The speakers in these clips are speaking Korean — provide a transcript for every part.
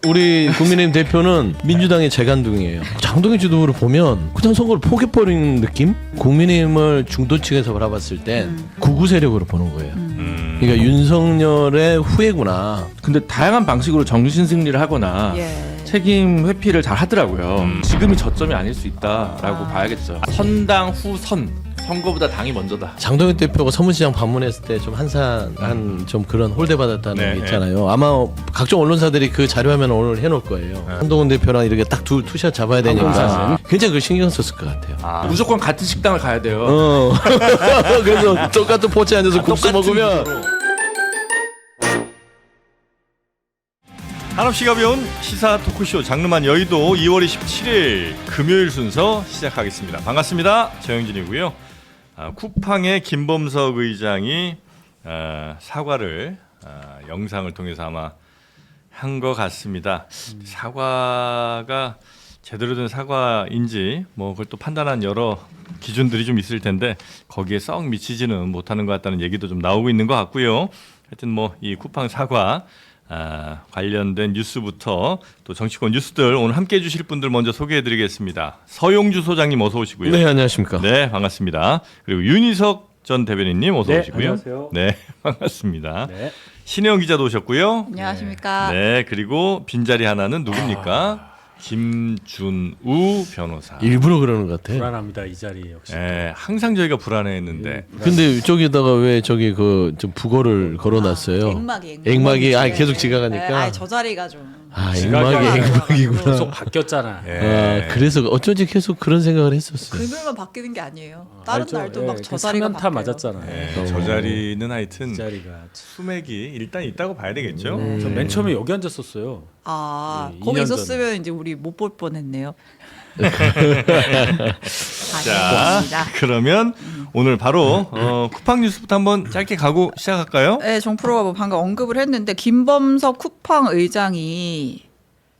우리 국민의힘 대표는 민주당의 재간둥이에요. 장동희 지도부를 보면 그냥 선거를 포기해버리는 느낌? 국민의힘을 중도층에서 바라봤을 때 구구 세력으로 보는 거예요. 그러니까 윤석열의 후예구나. 근데 다양한 방식으로 정신 승리를 하거나 책임 회피를 잘 하더라고요. 지금이 저점이 아닐 수 있다라고 봐야겠죠. 선당 후선. 선거보다 당이 먼저다. 장동희 대표가 서문시장 방문했을 때 좀 한산한 좀 그런 홀대받았다는 게 있잖아요. 아마 각종 언론사들이 그 자료화면 오늘 해놓을 거예요. 한동훈 대표랑 이렇게 딱 투샷 잡아야 되니까 굉장히 그 신경 썼을 것 같아요. 무조건 같은 식당을 가야 돼요. 그래서 똑같은 포차에 앉아서 국수 먹으면 한없이 가벼운 시사 토크쇼 장르만 여의도 2월 27일 금요일 순서 시작하겠습니다. 반갑습니다. 정영진이고요. 쿠팡의 김범석 의장이 사과를 영상을 통해서 아마 한 것 같습니다. 사과가 제대로 된 사과인지 뭐 그걸 또 판단한 여러 기준들이 좀 있을 텐데 거기에 썩 미치지는 못하는 것 같다는 얘기도 좀 나오고 있는 것 같고요. 하여튼 뭐 이 쿠팡 사과 관련된 뉴스부터 또 정치권 뉴스들 오늘 함께해 주실 분들 먼저 소개해드리겠습니다. 서용주 소장님 어서 오시고요. 네, 안녕하십니까. 네, 반갑습니다. 그리고 윤희석 전 대변인님 어서 오시고요. 안녕하세요. 네, 반갑습니다. 네. 신혜영 기자도 오셨고요. 안녕하십니까. 네, 그리고 빈자리 하나는 누굽니까? 김준우 변호사. 일부러 그러는 것 같아. 불안합니다. 이 자리 역시. 네, 항상 저희가 불안해했는데 근데 저기다가 왜 저기 그 좀 북어를 걸어놨어요? 액막이 계속 지각하니까. 저 자리가 좀. 액막이구나. 계속 바뀌었잖아. 네. 그래서 어쩐지 계속 그런 생각을 했었어요. 금요일만 바뀌는 게 아니에요. 다른 알죠? 날도 예, 막 저 자리가 타 바뀌어요. 맞았잖아요. 네, 저 자리는 하여튼 이 자리가. 수맥이 일단 있다고 봐야 되겠죠. 저 맨 처음에 여기 앉았었어요. 예, 거기 2년 있었으면 이제 우리 못 볼 뻔했네요. 자, 그러면 오늘 바로 쿠팡 뉴스부터 한번 짧게 가고 시작할까요? 네, 정프로가 뭐 방금 언급을 했는데 김범석 쿠팡 의장이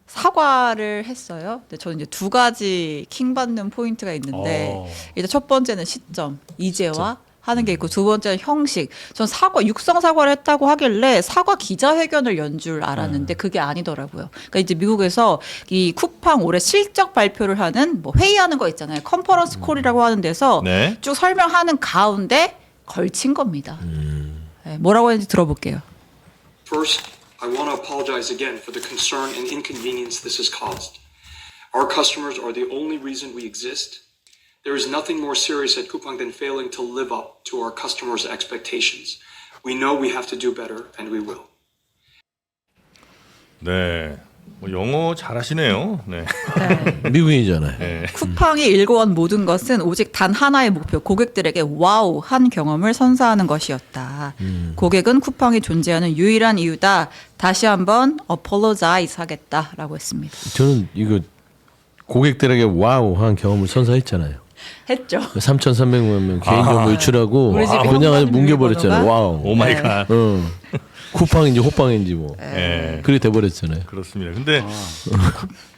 사과를 했어요. 근데 저는 이제 두 가지 킹 받는 포인트가 있는데 일단 첫 번째는 시점, 이제와 하는 게 있고 두 번째는 형식. 전 사과 육성 사과를 했다고 하길래 사과 기자회견을 연 줄 알았는데 그게 아니더라고요. 그러니까 이제 미국에서 이 쿠팡 올해 실적 발표를 하는 뭐 회의하는 거 있잖아요. 컨퍼런스 콜이라고 하는 데서 네. 쭉 설명하는 가운데 걸친 겁니다. 네, 뭐라고 했는지 들어볼게요. First, I want to apologize again for the concern and inconvenience this has caused. Our customers are the only reason we exist. There is nothing more serious at Coupang than failing to live up to our customers' expectations. We know we have to do better, and we will. 네, 뭐 영어 잘하시네요. 네. 미국인이잖아요. 네. 쿠팡이 일궈온 모든 것은 오직 단 하나의 목표, 고객들에게 와우 한 경험을 선사하는 것이었다. 고객은 쿠팡이 존재하는 유일한 이유다. 다시 한번 apologize 하겠다라고 했습니다. 저는 이거 고객들에게 와우 한 경험을 선사했잖아요. 했죠. 3,300만 명 개인정보 유출하고 우리 집에 그냥 아주 현관 뭉개버렸잖아요. 비밀번호가? 와우. 오 마이 갓. 쿠팡인지 호빵인지 뭐 네. 그렇게 돼버렸잖아요. 그렇습니다. 근데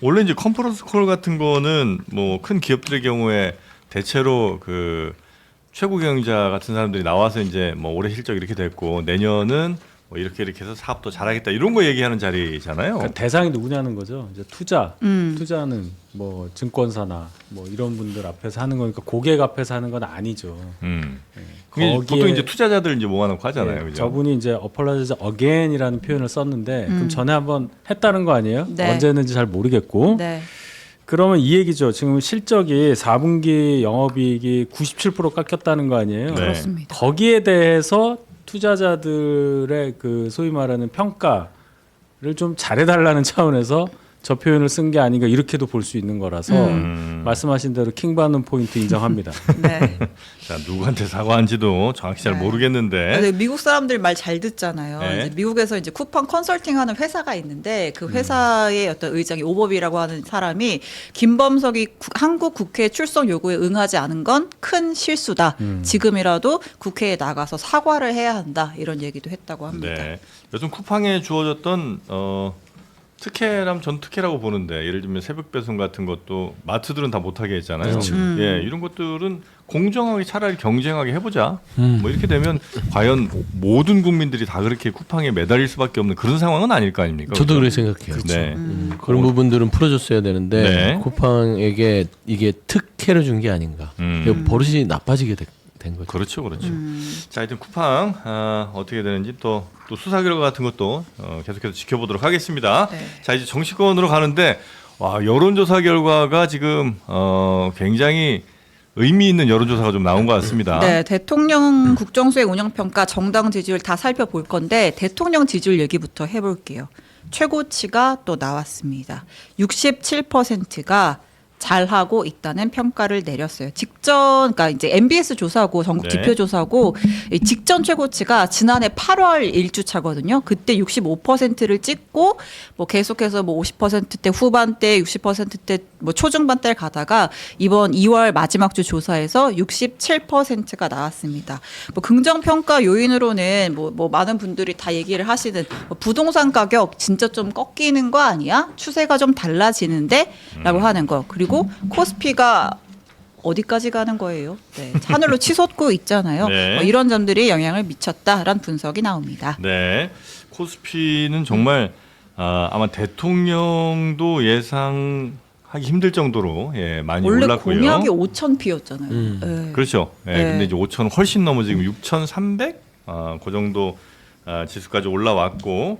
원래 이제 컨퍼런스 콜 같은 거는 뭐 큰 기업들의 경우에 대체로 그 최고 경영자 같은 사람들이 나와서 이제 뭐 올해 실적 이렇게 됐고 내년은 뭐 이렇게 해서 사업도 잘하겠다 이런 거 얘기하는 자리잖아요. 그러니까 대상이 누구냐는 거죠. 이제 투자는 뭐 증권사나 뭐 이런 분들 앞에서 하는 거니까 고객 앞에서 하는 건 아니죠. 그게 거기에- 보통 이제 투자자들 이제 모아놓고 하잖아요. 네, 그죠? 저분이 이제 apologize again이라는 표현을 썼는데 그럼 전에 한번 했다는 거 아니에요? 네. 언제 했는지 잘 모르겠고. 네. 그러면 이 얘기죠. 지금 실적이 4분기 영업이익이 97% 깎였다는 거 아니에요? 네. 그렇습니다. 거기에 대해서 투자자들의 그 소위 말하는 평가를 좀 잘해달라는 차원에서 저 표현을 쓴 게 아닌가 이렇게도 볼 수 있는 거라서 말씀하신 대로 킹받는 포인트 인정합니다. 네. 자, 누구한테 사과한지도 정확히 잘 네. 모르겠는데. 근데 미국 사람들 말 잘 듣잖아요. 네. 이제 미국에서 이제 쿠팡 컨설팅하는 회사가 있는데 그 회사의 어떤 의장이 오버비라고 하는 사람이 김범석이 한국 국회 출석 요구에 응하지 않은 건 큰 실수다. 지금이라도 국회에 나가서 사과를 해야 한다. 이런 얘기도 했다고 합니다. 네. 요즘 쿠팡에 주어졌던 특혜라면 전 특혜라고 보는데 예를 들면 새벽 배송 같은 것도 마트들은 다 못하게 했잖아요. 예, 이런 것들은 공정하게 차라리 경쟁하게 해보자. 뭐 이렇게 되면 과연 모든 국민들이 다 그렇게 쿠팡에 매달릴 수밖에 없는 그런 상황은 아닐 거 아닙니까? 저도 그렇게 그렇죠? 생각해요. 네. 그런 부분들은 풀어줬어야 되는데 네. 쿠팡에게 이게 특혜를 준 게 아닌가. 버릇이 나빠지게 된 거죠. 그렇죠, 그렇죠. 자, 하여튼 쿠팡 어떻게 되는지 또 수사 결과 같은 것도 계속해서 지켜보도록 하겠습니다. 네. 자, 이제 정치권으로 가는데 와, 여론조사 결과가 지금 굉장히 의미 있는 여론조사가 좀 나온 것 같습니다. 네, 대통령 국정수행 운영평가 정당 지지율 다 살펴볼 건데 대통령 지지율 얘기부터 해볼게요. 최고치가 또 나왔습니다. 67%가 잘하고 있다는 평가를 내렸어요. 그러니까 이제 MBS 조사고 전국 네. 지표 조사고 이 직전 최고치가 지난해 8월 1주차거든요. 그때 65%를 찍고 뭐 계속해서 뭐 50%대 후반대, 60%대 뭐 초중반대를 가다가 이번 2월 마지막 주 조사에서 67%가 나왔습니다. 뭐 긍정 평가 요인으로는 뭐 많은 분들이 다 얘기를 하시는 뭐 부동산 가격 진짜 좀 꺾이는 거 아니야? 추세가 좀 달라지는데라고 하는 거. 그리고 코스피가 어디까지 가는 거예요? 네, 하늘로 치솟고 있잖아요. 네. 뭐 이런 점들이 영향을 미쳤다라는 분석이 나옵니다. 네, 코스피는 정말 아마 대통령도 예상하기 힘들 정도로 많이 원래 올랐고요. 공약이 5,000피였잖아요. 네. 그렇죠. 네. 근데 이제 5천 훨씬 넘어 지금 6,300 그 정도 지수까지 올라왔고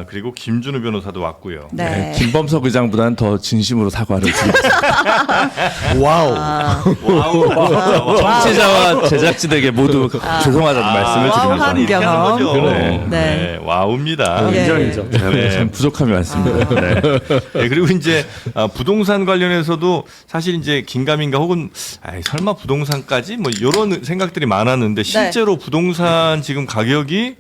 그리고 김준우 변호사도 왔고요. 네. 김범석 의장보다는 더 진심으로 사과를 드립니다. 와우. 와우. 청취자와 제작진에게 모두 죄송하다는 말씀을 와우한 드립니다. 경험. 그래. 네. 와우입니다. 예. 인정이죠. 네. 참 부족함이 많습니다. 네. 네, 그리고 이제 부동산 관련해서도 사실 이제 긴가민가 혹은 설마 부동산까지 뭐 이런 생각들이 많았는데 실제로 부동산 지금 가격이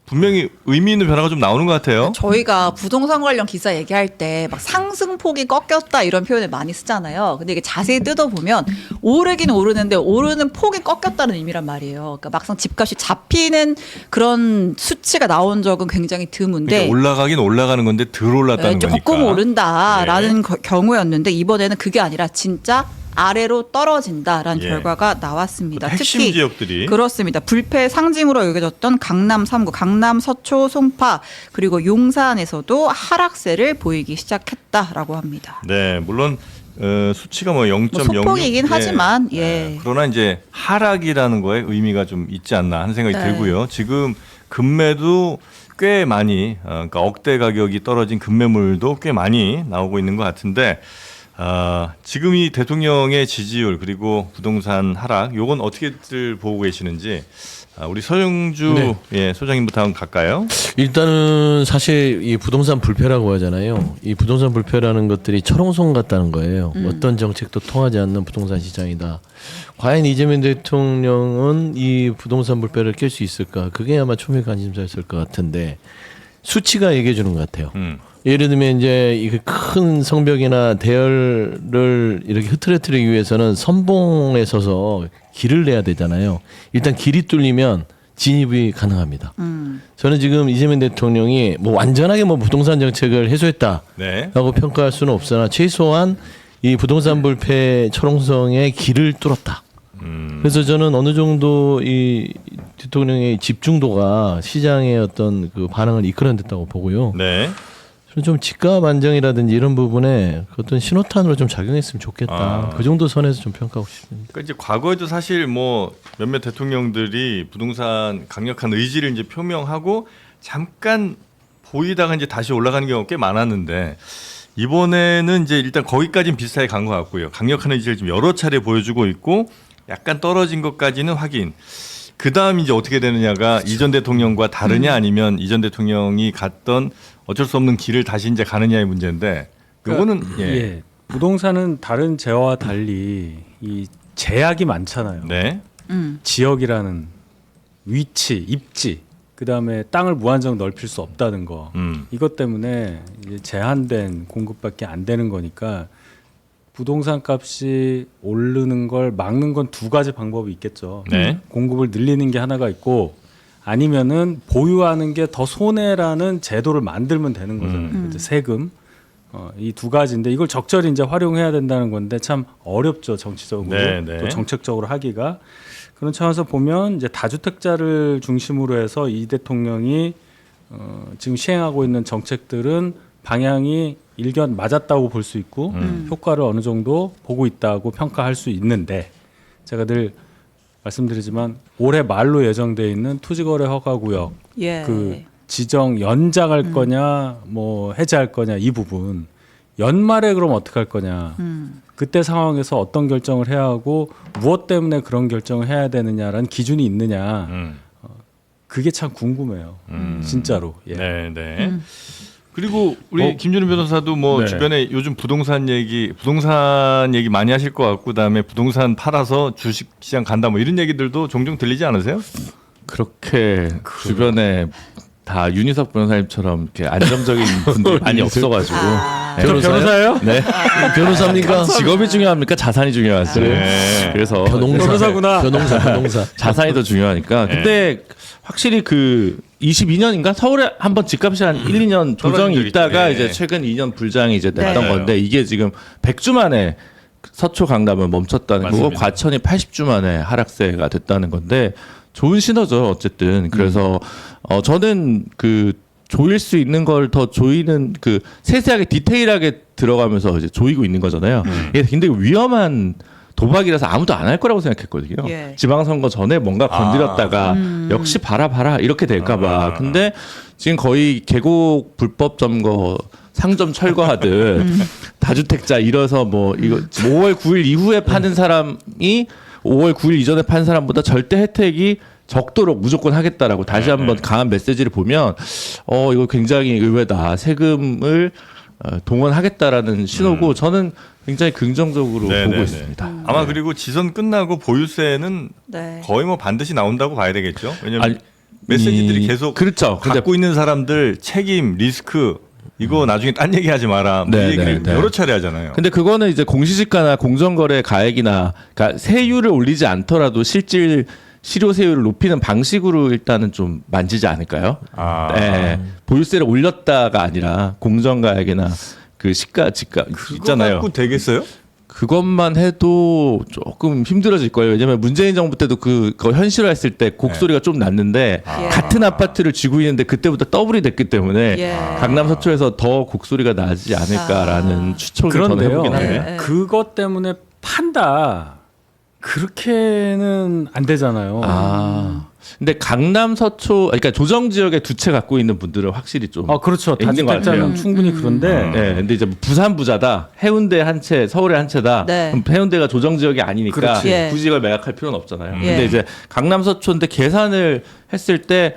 분명히 의미 있는 변화가 좀 나오는 것 같아요. 저희가 부동산 관련 기사 얘기할 때 막 상승폭이 꺾였다 이런 표현을 많이 쓰잖아요. 근데 이게 자세히 뜯어보면 오르긴 오르는데 오르는 폭이 꺾였다는 의미란 말이에요. 그러니까 막상 집값이 잡히는 그런 수치가 나온 적은 굉장히 드문데 그러니까 올라가긴 올라가는 건데 덜 올랐다는 거니까. 조금 오른다라는 네. 경우였는데 이번에는 그게 아니라 진짜 아래로 떨어진다라는 예. 결과가 나왔습니다. 핵심 특히 지역들이 그렇습니다. 불패 상징으로 여겨졌던 강남 3구, 강남 서초, 송파 그리고 용산에서도 하락세를 보이기 시작했다라고 합니다. 네, 물론 수치가 뭐 0.06. 소폭이긴 하지만 예. 그러나 이제 하락이라는 거에 의미가 좀 있지 않나 하는 생각이 네. 들고요. 지금 금매도 꽤 많이 그러니까 억대 가격이 떨어진 금매물도 꽤 많이 나오고 있는 것 같은데 지금 이 대통령의 지지율 그리고 부동산 하락 요건 어떻게들 보고 계시는지 우리 서영주 네. 소장님부터 한번 갈까요? 일단은 사실 이 부동산 불패라고 하잖아요. 이 부동산 불패라는 것들이 철옹성 같다는 거예요. 어떤 정책도 통하지 않는 부동산 시장이다. 과연 이재명 대통령은 이 부동산 불패를 깰 수 있을까? 그게 아마 초미 관심사였을 것 같은데 수치가 얘기해 주는 것 같아요. 예를 들면 이제 이 큰 성벽이나 대열을 이렇게 흐트러뜨리기 위해서는 선봉에 서서 길을 내야 되잖아요. 일단 길이 뚫리면 진입이 가능합니다. 저는 지금 이재명 대통령이 뭐 완전하게 뭐 부동산 정책을 해소했다라고 네. 평가할 수는 없으나 최소한 이 부동산 불패 철옹성의 길을 뚫었다. 그래서 저는 어느 정도 이 대통령의 집중도가 시장의 어떤 그 반응을 이끌어냈다고 보고요. 네. 좀 집값 안정이라든지 이런 부분에 그 어떤 신호탄으로 좀 작용했으면 좋겠다. 그 정도 선에서 좀 평가하고 싶습니다. 그러니까 이제 과거에도 사실 뭐 몇몇 대통령들이 부동산 강력한 의지를 이제 표명하고 잠깐 보이다가 이제 다시 올라가는 경우가 꽤 많았는데 이번에는 이제 일단 거기까지는 비슷하게 간 것 같고요. 강력한 의지를 좀 여러 차례 보여주고 있고 약간 떨어진 것까지는 확인. 그 다음 이제 어떻게 되느냐가 이전 대통령과 다르냐 아니면 이전 대통령이 갔던 어쩔 수 없는 길을 다시 이제 가느냐의 문제인데 요거는 예. 부동산은 다른 재화와 달리 이 제약이 많잖아요. 네. 지역이라는 위치, 입지, 그 다음에 땅을 무한정 넓힐 수 없다는 거. 이것 때문에 이제 제한된 공급밖에 안 되는 거니까 부동산 값이 오르는 걸 막는 건 두 가지 방법이 있겠죠. 네. 공급을 늘리는 게 하나가 있고 아니면은 보유하는 게 더 손해라는 제도를 만들면 되는 거잖아요. 이제 세금. 이 두 가지인데 이걸 적절히 이제 활용해야 된다는 건데 참 어렵죠, 정치적으로 네, 네. 또 정책적으로 하기가. 그런 차원에서 보면 이제 다주택자를 중심으로 해서 이 대통령이 지금 시행하고 있는 정책들은 방향이 일견 맞았다고 볼 수 있고 효과를 어느 정도 보고 있다고 평가할 수 있는데, 제가 늘 말씀드리지만 올해 말로 예정돼 있는 토지거래 허가구역 예. 그 지정 연장할 거냐 뭐 해제할 거냐 이 부분 연말에 그럼 어떻게 할 거냐, 그때 상황에서 어떤 결정을 해야 하고 무엇 때문에 그런 결정을 해야 되느냐라는 기준이 있느냐, 그게 참 궁금해요. 진짜로. 예. 네, 네. 그리고 우리 김준우 변호사도 뭐 네. 주변에 요즘 부동산 얘기 많이 하실 것 같고, 그다음에 부동산 팔아서 주식시장 간다 뭐 이런 얘기들도 종종 들리지 않으세요? 그렇게 주변에 다 윤희석 변호사님처럼 이렇게 안정적인 분들이 많이 없어가지고. 네. 변호사예요? 네. 변호사입니까? 직업이 중요합니까? 자산이 중요하죠. 네. 그래서 변호사구나. 변호사. 자산이 더 중요하니까. 근데 확실히 그 22년인가 서울에 한번 집값이 한 1, 2년 조정이 적이 있다가 있죠. 네. 이제 최근 2년 불장이 이제 됐던 네. 건데, 이게 지금 100주 만에 서초 강남을 멈췄다는 거고, 맞습니다. 과천이 80주 만에 하락세가 됐다는 건데 좋은 신호죠 어쨌든. 그래서 저는 그 조일 수 있는 걸 더 조이는, 그 세세하게 디테일하게 들어가면서 이제 조이고 있는 거잖아요. 이게 굉장히 위험한 도박이라서 아무도 안 할 거라고 생각했거든요. 예. 지방선거 전에 뭔가 건드렸다가 역시 봐라 이렇게 될까봐. 근데 지금 거의 계곡 불법 점거 상점 철거하듯 다주택자 이뤄서 뭐 이거 5월 9일 이후에 파는 사람이 5월 9일 이전에 판 사람보다 절대 혜택이 적도록 무조건 하겠다라고 다시 한번 강한 메시지를 보면 이거 굉장히 의외다. 세금을 동원하겠다라는 신호고, 저는 굉장히 긍정적으로 네, 보고 네, 있습니다. 네. 아마 그리고 지선 끝나고 보유세는 네. 거의 뭐 반드시 나온다고 봐야 되겠죠. 왜냐면 아니, 메시지들이 계속 그렇죠. 근데 갖고 있는 사람들 책임, 리스크 이거 나중에 딴 얘기하지 마라. 뭐 네, 이 얘기를 네, 네. 여러 차례 하잖아요. 근데 그거는 이제 공시지가나 공정거래 가액이나, 그러니까 세율을 올리지 않더라도 실질 실효세율을 높이는 방식으로 일단은 좀 만지지 않을까요? 아. 네. 보유세를 올렸다가 아니라 공정가액이나 그 시가 지가 그거 있잖아요. 갖고 되겠어요? 그것만 해도 조금 힘들어질 거예요. 왜냐면 문재인 정부 때도 그거 현실화했을 때 곡소리가 좀 났는데, 예. 같은 아파트를 쥐고 있는데 그때부터 더블이 됐기 때문에 예. 강남 서초에서 더 곡소리가 나지 않을까라는 추측을 저는 그런데요. 해보긴 네. 합니다. 그것 때문에 판다. 그렇게는 안 되잖아요. 근데 강남 서초, 그러니까 조정 지역에 두 채 갖고 있는 분들은 확실히 좀 그렇죠. 있는 것 같아요. 다주택자는 충분히 그런데 네, 근데 이제 부산 부자다, 해운대 한 채, 서울에 한 채다. 네. 그럼 해운대가 조정 지역이 아니니까 그렇지. 예. 굳이 이걸 매각할 필요는 없잖아요. 예. 근데 이제 강남 서초인데 계산을 했을 때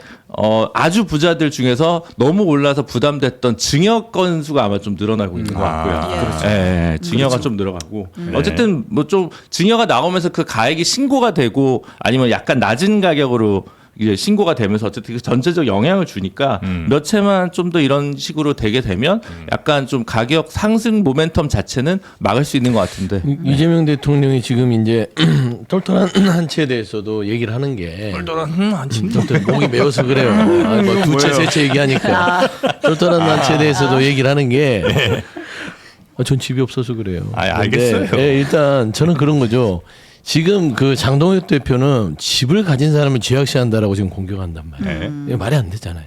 아주 부자들 중에서 너무 올라서 부담됐던 증여 건수가 아마 좀 늘어나고 있는 것 같고요. 예. 그렇죠. 예, 증여가 좀 늘어가고 어쨌든 뭐 좀 증여가 나오면서 그 가액이 신고가 되고 아니면 약간 낮은 가격으로 이제 신고가 되면서 어쨌든 그 전체적 영향을 주니까 몇 채만 좀 더 이런 식으로 되게 되면 약간 좀 가격 상승 모멘텀 자체는 막을 수 있는 것 같은데. 이재명 대통령이 지금 이제 똘똘한 한 채에 대해서도 얘기를 하는 게 똘똘한 한침 목이 메어서 그래요. 뭐 두 채, 세 채 얘기하니까 똘똘한 한 채에 대해서도 얘기를 하는 게 전 집이 없어서 그래요. 알겠어요. 근데, 예, 일단 저는 그런 거죠. 지금 그 장동혁 대표는 집을 가진 사람을 쥐약시한다라고 지금 공격한단 말이에요. 이게 말이 안 되잖아요.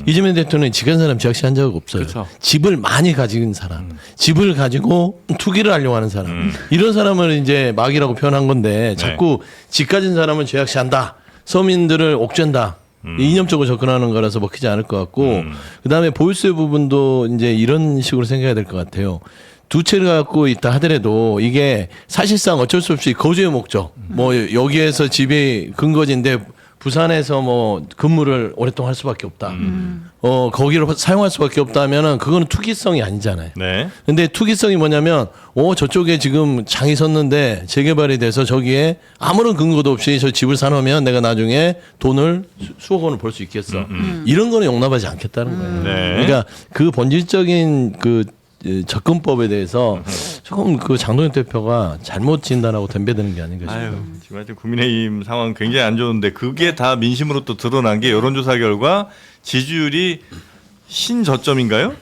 이재명 대통령이 집 가진 사람 쥐약시한 적 없어요. 그렇죠. 집을 많이 가진 사람, 집을 가지고 투기를 하려고 하는 사람, 이런 사람을 이제 막이라고 표현한 건데 자꾸 집 가진 사람을 쥐약시한다, 서민들을 옥죄한다. 이념적으로 접근하는 거라서 먹히지 않을 것 같고, 그다음에 보유세 부분도 이제 이런 식으로 생각해야 될 것 같아요. 두 채를 갖고 있다 하더라도 이게 사실상 어쩔 수 없이 거주의 목적, 뭐 여기에서 집이 근거지인데 부산에서 뭐 근무를 오랫동안 할 수밖에 없다. 거기를 사용할 수밖에 없다면은 그거는 투기성이 아니잖아요. 네. 근데 투기성이 뭐냐면 저쪽에 지금 장이 섰는데 재개발이 돼서 저기에 아무런 근거도 없이 저 집을 사놓으면 내가 나중에 돈을 수억 원을 벌 수 있겠어. 이런 거는 용납하지 않겠다는 거예요. 네. 그러니까 그 본질적인 그 접근법에 대해서 조금 그 장동혁 대표가 잘못 진단하고 덤벼드는 게 아닌가 싶어요. 아유, 지금 하여튼 국민의힘 상황 굉장히 안 좋은데 그게 다 민심으로 또 드러난 게 여론조사 결과 지지율이 신저점인가요?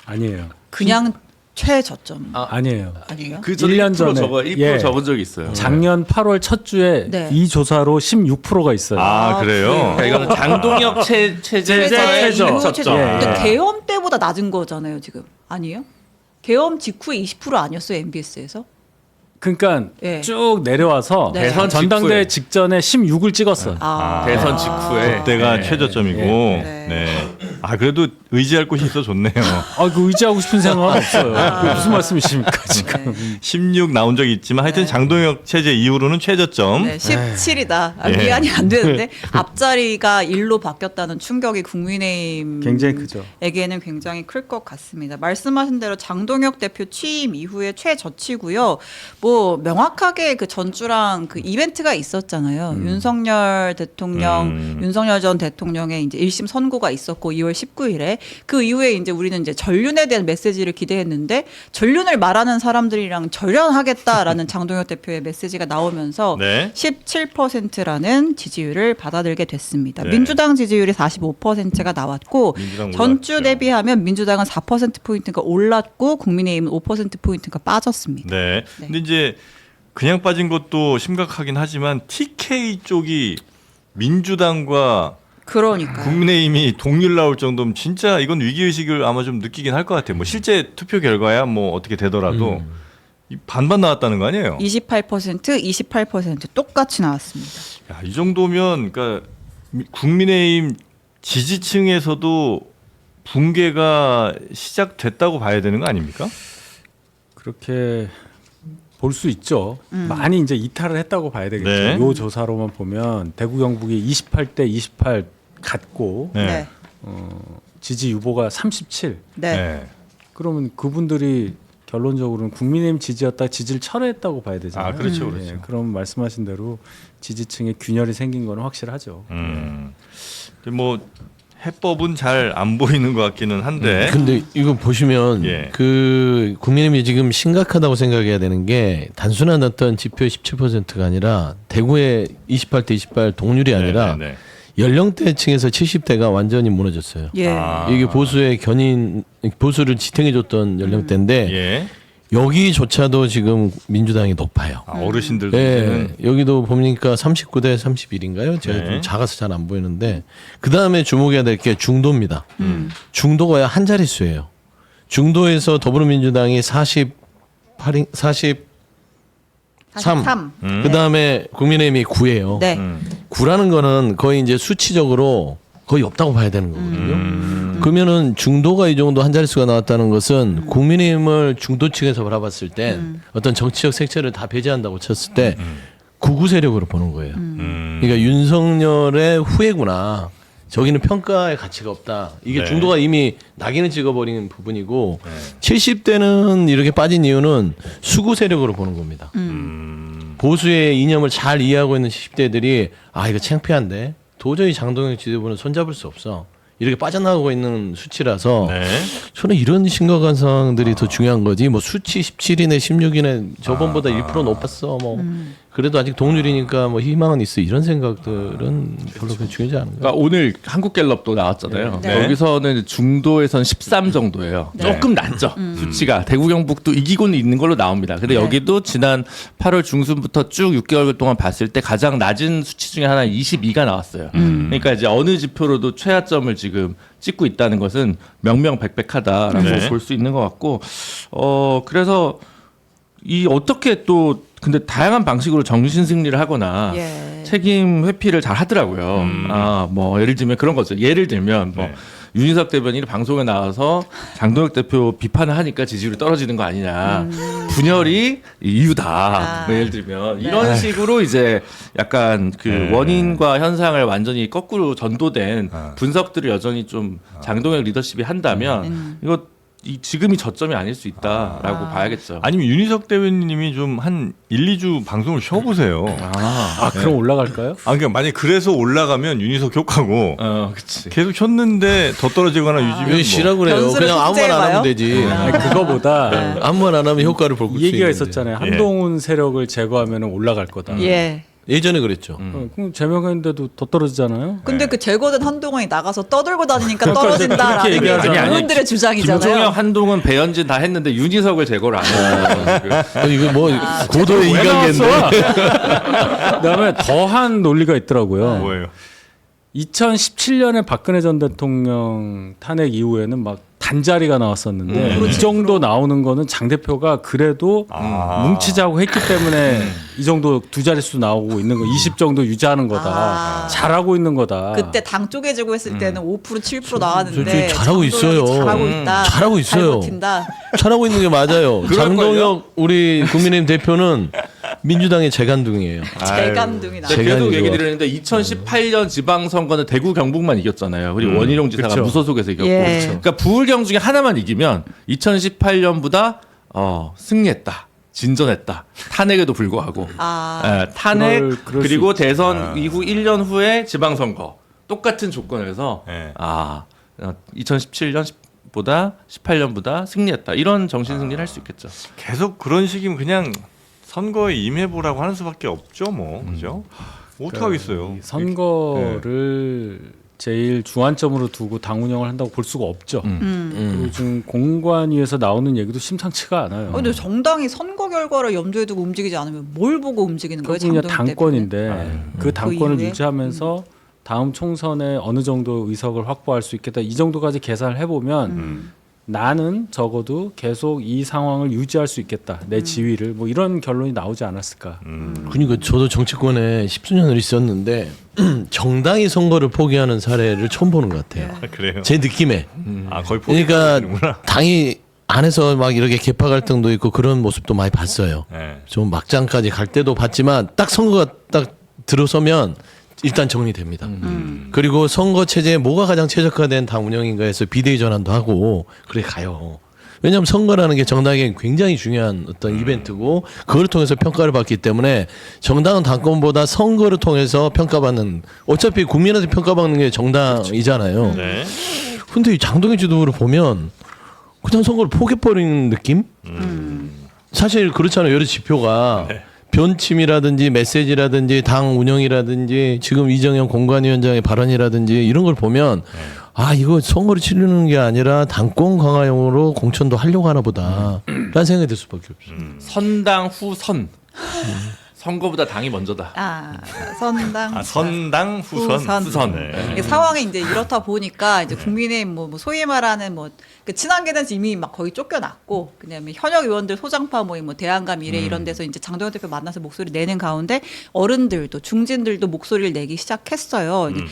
아니에요. 그냥 최저점 아니에요. 아니에요? 그 전에 1년 1% 전에 적어 1% 예. 적은 적이 있어요. 작년 8월 첫 주에 네. 이 조사로 16%가 있어요. 아, 그래요? 그러니까 이거는 장동혁 체제 최저. 이후 최저. 최저. 예. 근데 계엄 때보다 낮은 거잖아요 지금. 아니에요? 계엄 직후에 20% 아니었어요 MBS에서? 그러니까 예. 쭉 내려와서 네. 대선 전당대회 직후에. 직전에 16을 찍었어요. 대선 직후에 그때가 네. 최저점이고. 네. 네. 아 그래도 의지할 곳이 있어 좋네요. 아, 그 의지하고 싶은 생각은 없어요. 그게 무슨 말씀이십니까 지금? 16 나온 적이 있지만 하여튼 장동혁 체제 이후로는 최저점. 네, 17이다. 예. 미안이 안 되는데 앞자리가 1로 바뀌었다는 충격이 국민의힘 굉장히 크죠. 에게는 굉장히 클 것 같습니다. 말씀하신 대로 장동혁 대표 취임 이후에 최저치고요. 뭐 명확하게 그 전주랑 그 이벤트가 있었잖아요. 윤석열 대통령, 윤석열 전 대통령의 이제 1심 선고가 있었고 2월 19일에 그 이후에 이제 우리는 이제 전륜에 대한 메시지를 기대했는데 전륜을 말하는 사람들이랑 절연하겠다라는 장동혁 대표의 메시지가 나오면서 네. 17%라는 지지율을 받아들게 됐습니다. 네. 민주당 지지율이 45%가 나왔고 민주당 전주 올랐죠. 대비하면 민주당은 4%포인트가 올랐고 국민의힘은 5%포인트가 빠졌습니다. 네. 네. 근데 이제 그냥 빠진 것도 심각하긴 하지만 TK 쪽이 민주당과 그러니까요. 국민의힘이 동률 나올 정도면 진짜 이건 위기의식을 아마 좀 느끼긴 할 것 같아요. 뭐 실제 투표 결과야 뭐 어떻게 되더라도 이 반반 나왔다는 거 아니에요? 28%, 28% 똑같이 나왔습니다. 야, 이 정도면 그러니까 국민의힘 지지층에서도 붕괴가 시작됐다고 봐야 되는 거 아닙니까? 그렇게 볼 수 있죠. 많이 이제 이탈을 했다고 봐야 되겠죠. 네. 요 조사로만 보면 대구 경북이 28대 28 같고 네. 네. 지지 유보가 37. 네. 그러면 그분들이 결론적으로는 국민의힘 지지였다 지지를 철회했다고 봐야 되잖아요. 아, 그렇죠, 그렇죠. 그럼 말씀하신 대로 지지층에 균열이 생긴 거는 확실하죠. 근데 뭐 해법은 잘 안 보이는 것 같기는 한데. 근데 이거 보시면 예. 그 국민의힘이 지금 심각하다고 생각해야 되는 게 단순한 어떤 지표의 17%가 아니라 대구의 28대 28 동률이 아니라 네, 네, 네. 연령대층에서 70대가 완전히 무너졌어요. 예. 아. 이게 보수의 견인 보수를 지탱해줬던 연령대인데 예. 여기조차도 지금 민주당이 높아요. 아, 어르신들도 예, 이제는 여기도 보니까 39대 31인가요? 제가 네. 좀 작아서 잘 안 보이는데 그 다음에 주목해야 될 게 중도입니다. 중도가 한 자릿수예요. 중도에서 더불어민주당이 43. 43. 그 다음에 국민의힘이 9예요. 네. 9라는 거는 거의 이제 수치적으로 거의 없다고 봐야 되는 거거든요. 그러면은 중도가 이 정도 한 자릿수가 나왔다는 것은 국민의힘을 중도층에서 바라봤을 때 어떤 정치적 색채를 다 배제한다고 쳤을 때 구구 세력으로 보는 거예요. 그러니까 윤석열의 후예구나. 저기는 평가의 가치가 없다. 이게 네. 중도가 이미 낙인을 찍어버리는 부분이고 70대는 이렇게 빠진 이유는 수구 세력으로 보는 겁니다. 보수의 이념을 잘 이해하고 있는 70대들이 아 이거 창피한데 도저히 장동혁 지도부는 손잡을 수 없어. 이렇게 빠져나가고 있는 수치라서 네. 저는 이런 심각한 상황들이 더 중요한 거지. 뭐 수치 17이네 16이네 저번보다 1% 높았어. 뭐 그래도 아직 동률이니까 뭐 희망은 있어. 이런 생각들은 별로 그렇게 중요하지 않은 거 그러니까 오늘 한국갤럽도 나왔잖아요. 네. 여기서는 중도에선 13 정도예요. 네. 조금 낮죠. 수치가. 대구 경북도 이기고는 있는 걸로 나옵니다. 근데 네. 여기도 지난 8월 중순부터 쭉 6개월 동안 봤을 때 가장 낮은 수치 중에 하나 22가 나왔어요. 그러니까 이제 어느 지표로도 최하점을 지금 찍고 있다는 것은 명명백백하다라고 네. 볼 수 있는 것 같고 그래서 이 어떻게 또 근데 다양한 방식으로 정신 승리를 하거나 예. 책임 회피를 잘 하더라고요. 뭐 예를 들면 그런 거죠. 예를 들면 뭐 네. 윤희석 대변인이 방송에 나와서 장동혁 대표 비판을 하니까 지지율이 떨어지는 거 아니냐. 분열이 이유다. 뭐 예를 들면 이런 식으로 이제 약간 그 원인과 현상을 완전히 거꾸로 전도된 분석들을 여전히 좀 장동혁 리더십이 한다면 지금이 저점이 아닐 수 있다라고 봐야겠죠. 아니면 윤희석 대변인님이 좀 한 1, 2주 방송을 쉬어보세요. 그럼 올라갈까요? 그러니까 만약 그래서 올라가면 윤희석 효과고 그치. 계속 쉬었는데 더 떨어지거나 유지면 왜 쉬라고 그래요? 변수를 그냥 아무 말 안 숙제해봐요? 하면 되지. 아니, 그거보다 아무 말 안 하면 효과를 볼 수 이 얘기가 있는데. 있었잖아요. 한동훈 세력을 제거하면 올라갈 거다. 예. 예전에 그랬죠. 그럼 제명했는데도 더 떨어지잖아요. 근데 그 제거된 한동훈이 나가서 떠들고 다니니까 그렇게 떨어진다라는 게 얘기하죠. 이제 아니, 의원들의 주장이잖아요. 김종영, 한동훈, 배현진 다 했는데 윤희석을 제거를 안 해요. 이거 뭐 고도의 왜 이강인데. 나왔어? 그다음에 더한 논리가 있더라고요. 뭐예요? 2017년에 박근혜 전 대통령 탄핵 이후에는 막 단자리가 나왔었는데 이 정도 나오는 거는 장 대표가 그래도 뭉치자고 했기 때문에 이 정도 두 자릿수 나오고 있는 거, 20 정도 유지하는 거다. 잘하고 있는 거다. 그때 당 쪼개지고 했을 때는 5% 7% 나왔는데 저 잘하고 있어요. 잘하고 있다. 잘하고 있어요. 잘 버틴다. 잘하고 있는 게 맞아요. 그럴걸요? 장동혁 우리 국민의힘 대표는 민주당의 재간둥이에요. 재간둥이 나. 제- 계속 재간이 얘기 좋아. 드렸는데 2018년 지방선거는 대구 경북만 이겼잖아요. 그리고 원희룡 지사가 그쵸. 무소속에서 이겼고. 예. 그러니까 부울경 중에 하나만 이기면 2018년보다 승리했다. 진전했다. 탄핵에도 불구하고. 탄핵 그럴 수 그리고 대선 이후 1년 후에 지방선거 똑같은 조건에서 네. 2017년보다 18년보다 승리했다. 이런 정신 승리를 할 수 있겠죠. 계속 그런 식이면 그냥 선거에 임해보라고 하는 수밖에 없죠, 뭐 그죠? 어떻게 하겠어요? 이 선거를 제일 주안점으로 두고 당 운영을 한다고 볼 수가 없죠. 그리고 지금 공관위에서 나오는 얘기도 심상치가 않아요. 근데 정당이 선거 결과를 염두에 두고 움직이지 않으면 뭘 보고 움직이는 거예요? 그냥 장동혁 당권인데 그 당권을 이후에? 유지하면서 다음 총선에 어느 정도 의석을 확보할 수 있겠다 이 정도까지 계산을 해보면 나는 적어도 계속 이 상황을 유지할 수 있겠다 내 지위를 뭐 이런 결론이 나오지 않았을까. 그러니까 저도 정치권에 10수년을 있었는데 정당이 선거를 포기하는 사례를 처음 보는 것 같아요. 그래요? 제 느낌에. 거의 그러니까 포기하는구나. 당이 안에서 막 이렇게 개파 갈등도 있고 그런 모습도 많이 봤어요. 네. 좀 막장까지 갈 때도 봤지만 딱 선거가 딱 들어서면 일단 정리됩니다. 그리고 선거 체제에 뭐가 가장 최적화된 당 운영인가 해서 비대위 전환도 하고 그래 가요. 왜냐하면 선거라는 게 정당에게 굉장히 중요한 어떤 이벤트고 그걸 통해서 평가를 받기 때문에 정당은 당권보다 선거를 통해서 평가받는 어차피 국민한테 평가받는 게 정당이잖아요. 네. 근데 이 장동혁 지도부를 보면 그냥 선거를 포기해버리는 느낌? 사실 그렇잖아요. 여러 지표가 변침이라든지 메시지라든지 당 운영이라든지 지금 이정현 공관위원장의 발언이라든지 이런 걸 보면 이거 선거를 치르는 게 아니라 당권 강화용으로 공천도 하려고 하나 보다 라는 생각이 들 수밖에 없어요. 선당 후선. 선거보다 당이 먼저다. 선당 선당 후선. 후선. 네. 이게 상황이 이제 이렇다 보니까 이제 국민의힘 뭐 소위 말하는 그 친한계단에서 이미 막 거의 쫓겨났고 그다음에 현역 의원들 소장파 모임 뭐 대안과 미래 이런 데서 이제 장동혁 대표 만나서 목소리 내는 가운데 어른들도 중진들도 목소리를 내기 시작했어요. 이제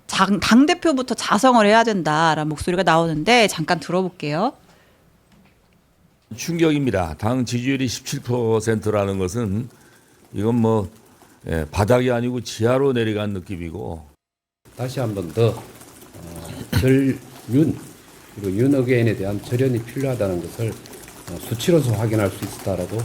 당 대표부터 자성을 해야 된다라는 목소리가 나오는데 잠깐 들어볼게요. 충격입니다. 당 지지율이 17%라는 것은 이건 뭐 바닥이 아니고 지하로 내려간 느낌이고 다시 한 번 더 절윤 그리고 윤 어게인에 대한 절연이 필요하다는 것을 수치로서 확인할 수 있다라고.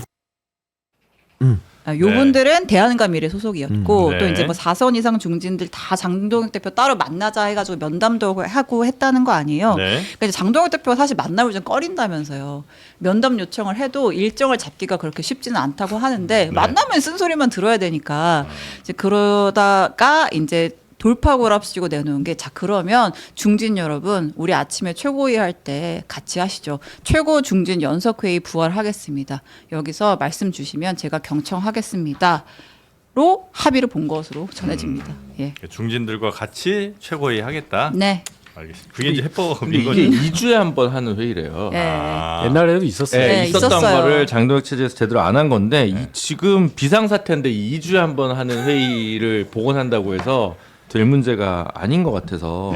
요분들은 대안과 미래 소속이었고 네. 또 이제 뭐 4선 이상 중진들 다 장동혁 대표 따로 만나자 해가지고 면담도 하고 했다는 거 아니에요. 네. 그러니까 이제 장동혁 대표가 사실 만남을 좀 꺼린다면서요. 면담 요청을 해도 일정을 잡기가 그렇게 쉽지는 않다고 하는데 만나면 쓴소리만 들어야 되니까 이제 그러다가 이제 돌파고랍시고 내놓은 게 자 그러면 중진 여러분 우리 아침에 최고위 할 때 같이 하시죠. 최고 중진 연석회의 부활하겠습니다. 여기서 말씀 주시면 제가 경청하겠습니다. 로 합의를 본 것으로 전해집니다. 예. 중진들과 같이 최고위 하겠다. 네. 알겠습니다. 그게 이제 근데 해법인 이게 거죠. 2주에 한 번 하는 회의래요. 예. 옛날에도 있었어요. 네, 있었던 있었어요. 거를 장동혁 체제에서 제대로 안 한 건데 지금 비상사태인데 2주에 한 번 하는 회의를 복원한다고 해서 될 문제가 아닌 것 같아서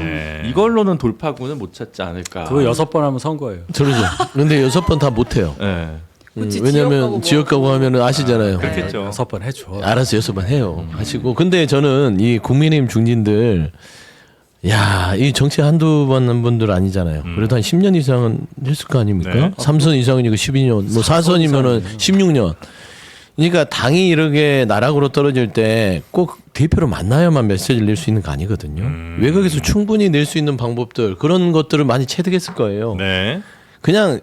이걸로는 돌파구는 못 찾지 않을까. 그거 6번 하면 선거예요. 저러죠. 근데 6번 다 못해요. 네. 그치, 왜냐면 지역 가구 하면은 아시잖아요. 그렇겠죠. 6번 해줘. 알아서 6번 해요. 하시고 근데 저는 이 국민의힘 중진들 야, 이 정치 한두 번 한 분들 아니잖아요. 그래도 한 10년 이상은 했을 거 아닙니까? 네. 3선 이상이니까 12년, 뭐 4선이면은 16년. 그러니까 당이 이렇게 나락으로 떨어질 때 꼭 대표로 만나야만 메시지를 낼 수 있는 거 아니거든요. 외곽에서 충분히 낼 수 있는 방법들 그런 것들을 많이 체득했을 거예요. 네. 그냥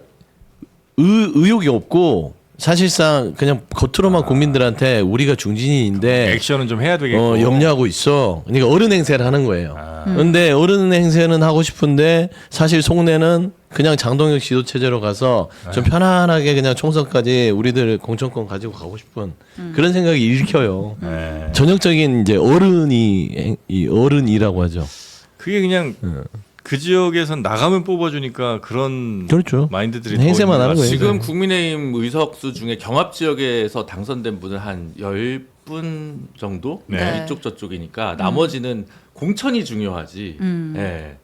의욕이 없고 사실상 그냥 겉으로만 국민들한테 우리가 중진인데 액션은 좀 해야 되겠고. 염려하고 있어. 그러니까 어른 행세를 하는 거예요. 그런데 어른 행세는 하고 싶은데 사실 속내는 그냥 장동혁 지도 체제로 가서 좀 편안하게 그냥 총선까지 우리들 공천권 가지고 가고 싶은 그런 생각이 일으켜요. 네. 전형적인 이제 이 어른이라고 하죠. 그게 그냥 그 지역에선 나가면 뽑아주니까 그런 그렇죠. 마인드들이 행세만 더 있는 하는 것 거예요. 지금 국민의힘 의석수 중에 경합 지역에서 당선된 분은 한 10분 정도 네. 이쪽 저쪽이니까 나머지는 공천이 중요하지. 예.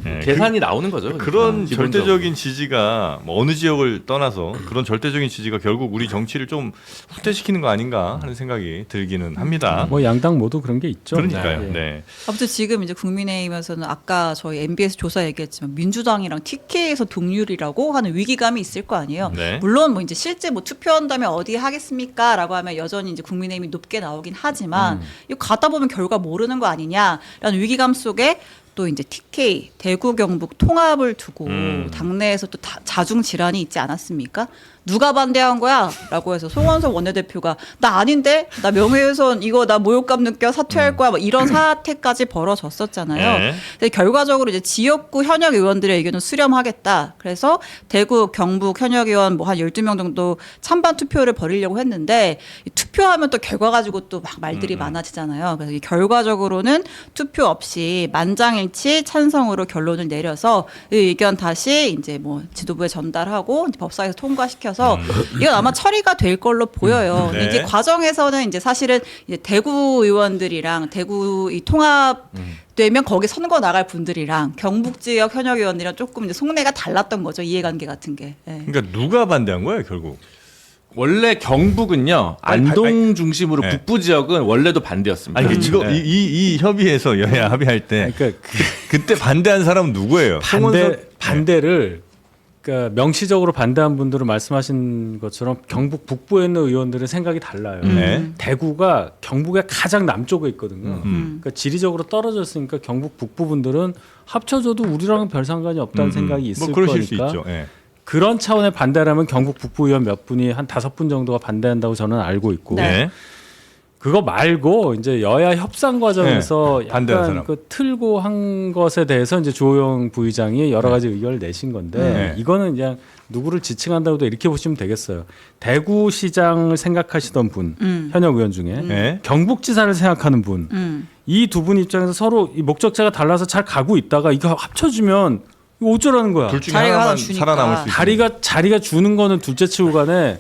네, 계산이 나오는 거죠. 그런 기본적으로. 절대적인 지지가 뭐 어느 지역을 떠나서 그런 절대적인 지지가 결국 우리 정치를 좀 후퇴시키는 거 아닌가 하는 생각이 들기는 합니다. 뭐 양당 모두 그런 게 있죠. 그러니까요. 네. 네. 아무튼 지금 이제 국민의힘에서는 아까 저희 MBS 조사 얘기했지만 민주당이랑 TK에서 동률이라고 하는 위기감이 있을 거 아니에요. 네. 물론 뭐 이제 실제 뭐 투표한다면 어디 하겠습니까라고 하면 여전히 이제 국민의힘이 높게 나오긴 하지만 이거 가다 보면 결과 모르는 거 아니냐라는 위기감 속에 또 이제 TK 대구 경북 통합을 두고 당내에서 또 자중 질환이 있지 않았습니까? 누가 반대한 거야?라고 해서 송원석 원내대표가 나 아닌데 나 명예훼손 이거 나 모욕감 느껴 사퇴할 거야 뭐 이런 사태까지 벌어졌었잖아요. 네. 근데 결과적으로 이제 지역구 현역 의원들의 의견은 수렴하겠다. 그래서 대구 경북 현역 의원 뭐 한 12명 정도 찬반 투표를 벌이려고 했는데 투표하면 또 결과 가지고 또 막 말들이 많아지잖아요. 그래서 결과적으로는 투표 없이 만장일치 찬성으로 결론을 내려서 이 의견 다시 이제 뭐 지도부에 전달하고 이제 법사위에서 통과시켜서 이건 아마 처리가 될 걸로 보여요. 근데 네. 이제 과정에서는 이제 사실은 이제 대구 의원들이랑 대구 이 통합 되면 거기 선거 나갈 분들이랑 경북 지역 현역 의원들이랑 조금 이제 속내가 달랐던 거죠. 이해관계 같은 게. 예. 그러니까 누가 반대한 거예요, 결국? 원래 경북은요 안동 중심으로 네. 북부 지역은 원래도 반대였습니다. 아니 지금 네. 이 협의에서 여야 합의할 때 그러니까 그때 반대한 사람은 누구예요? 반대를 그러니까 명시적으로 반대한 분들은 말씀하신 것처럼 경북 북부에 있는 의원들은 생각이 달라요. 네. 대구가 경북의 가장 남쪽에 있거든요. 그러니까 지리적으로 떨어졌으니까 경북 북부 분들은 합쳐져도 우리랑은 별 상관이 없다는 생각이 있을 뭐 그러실 수 거니까 있죠. 예. 그런 차원의 반대라면 경북 북부 의원 몇 분이 한 5분 정도가 반대한다고 저는 알고 있고 네. 그거 말고 이제 여야 협상 과정에서 네, 반대하는 약간 사람. 그 틀고 한 것에 대해서 이제 조호영 부의장이 여러 가지 의견을 내신 건데 네. 이거는 그냥 누구를 지칭한다고도 이렇게 보시면 되겠어요. 대구시장을 생각하시던 분 현역 의원 중에 네. 경북지사를 생각하는 분 이 두 분 입장에서 서로 이 목적지가 달라서 잘 가고 있다가 이거 합쳐주면 이거 어쩌라는 거야. 둘 중에 자리가 하나만 하나 주니까. 살아남을 수 있어요. 자리가 주는 거는 둘째치고 간에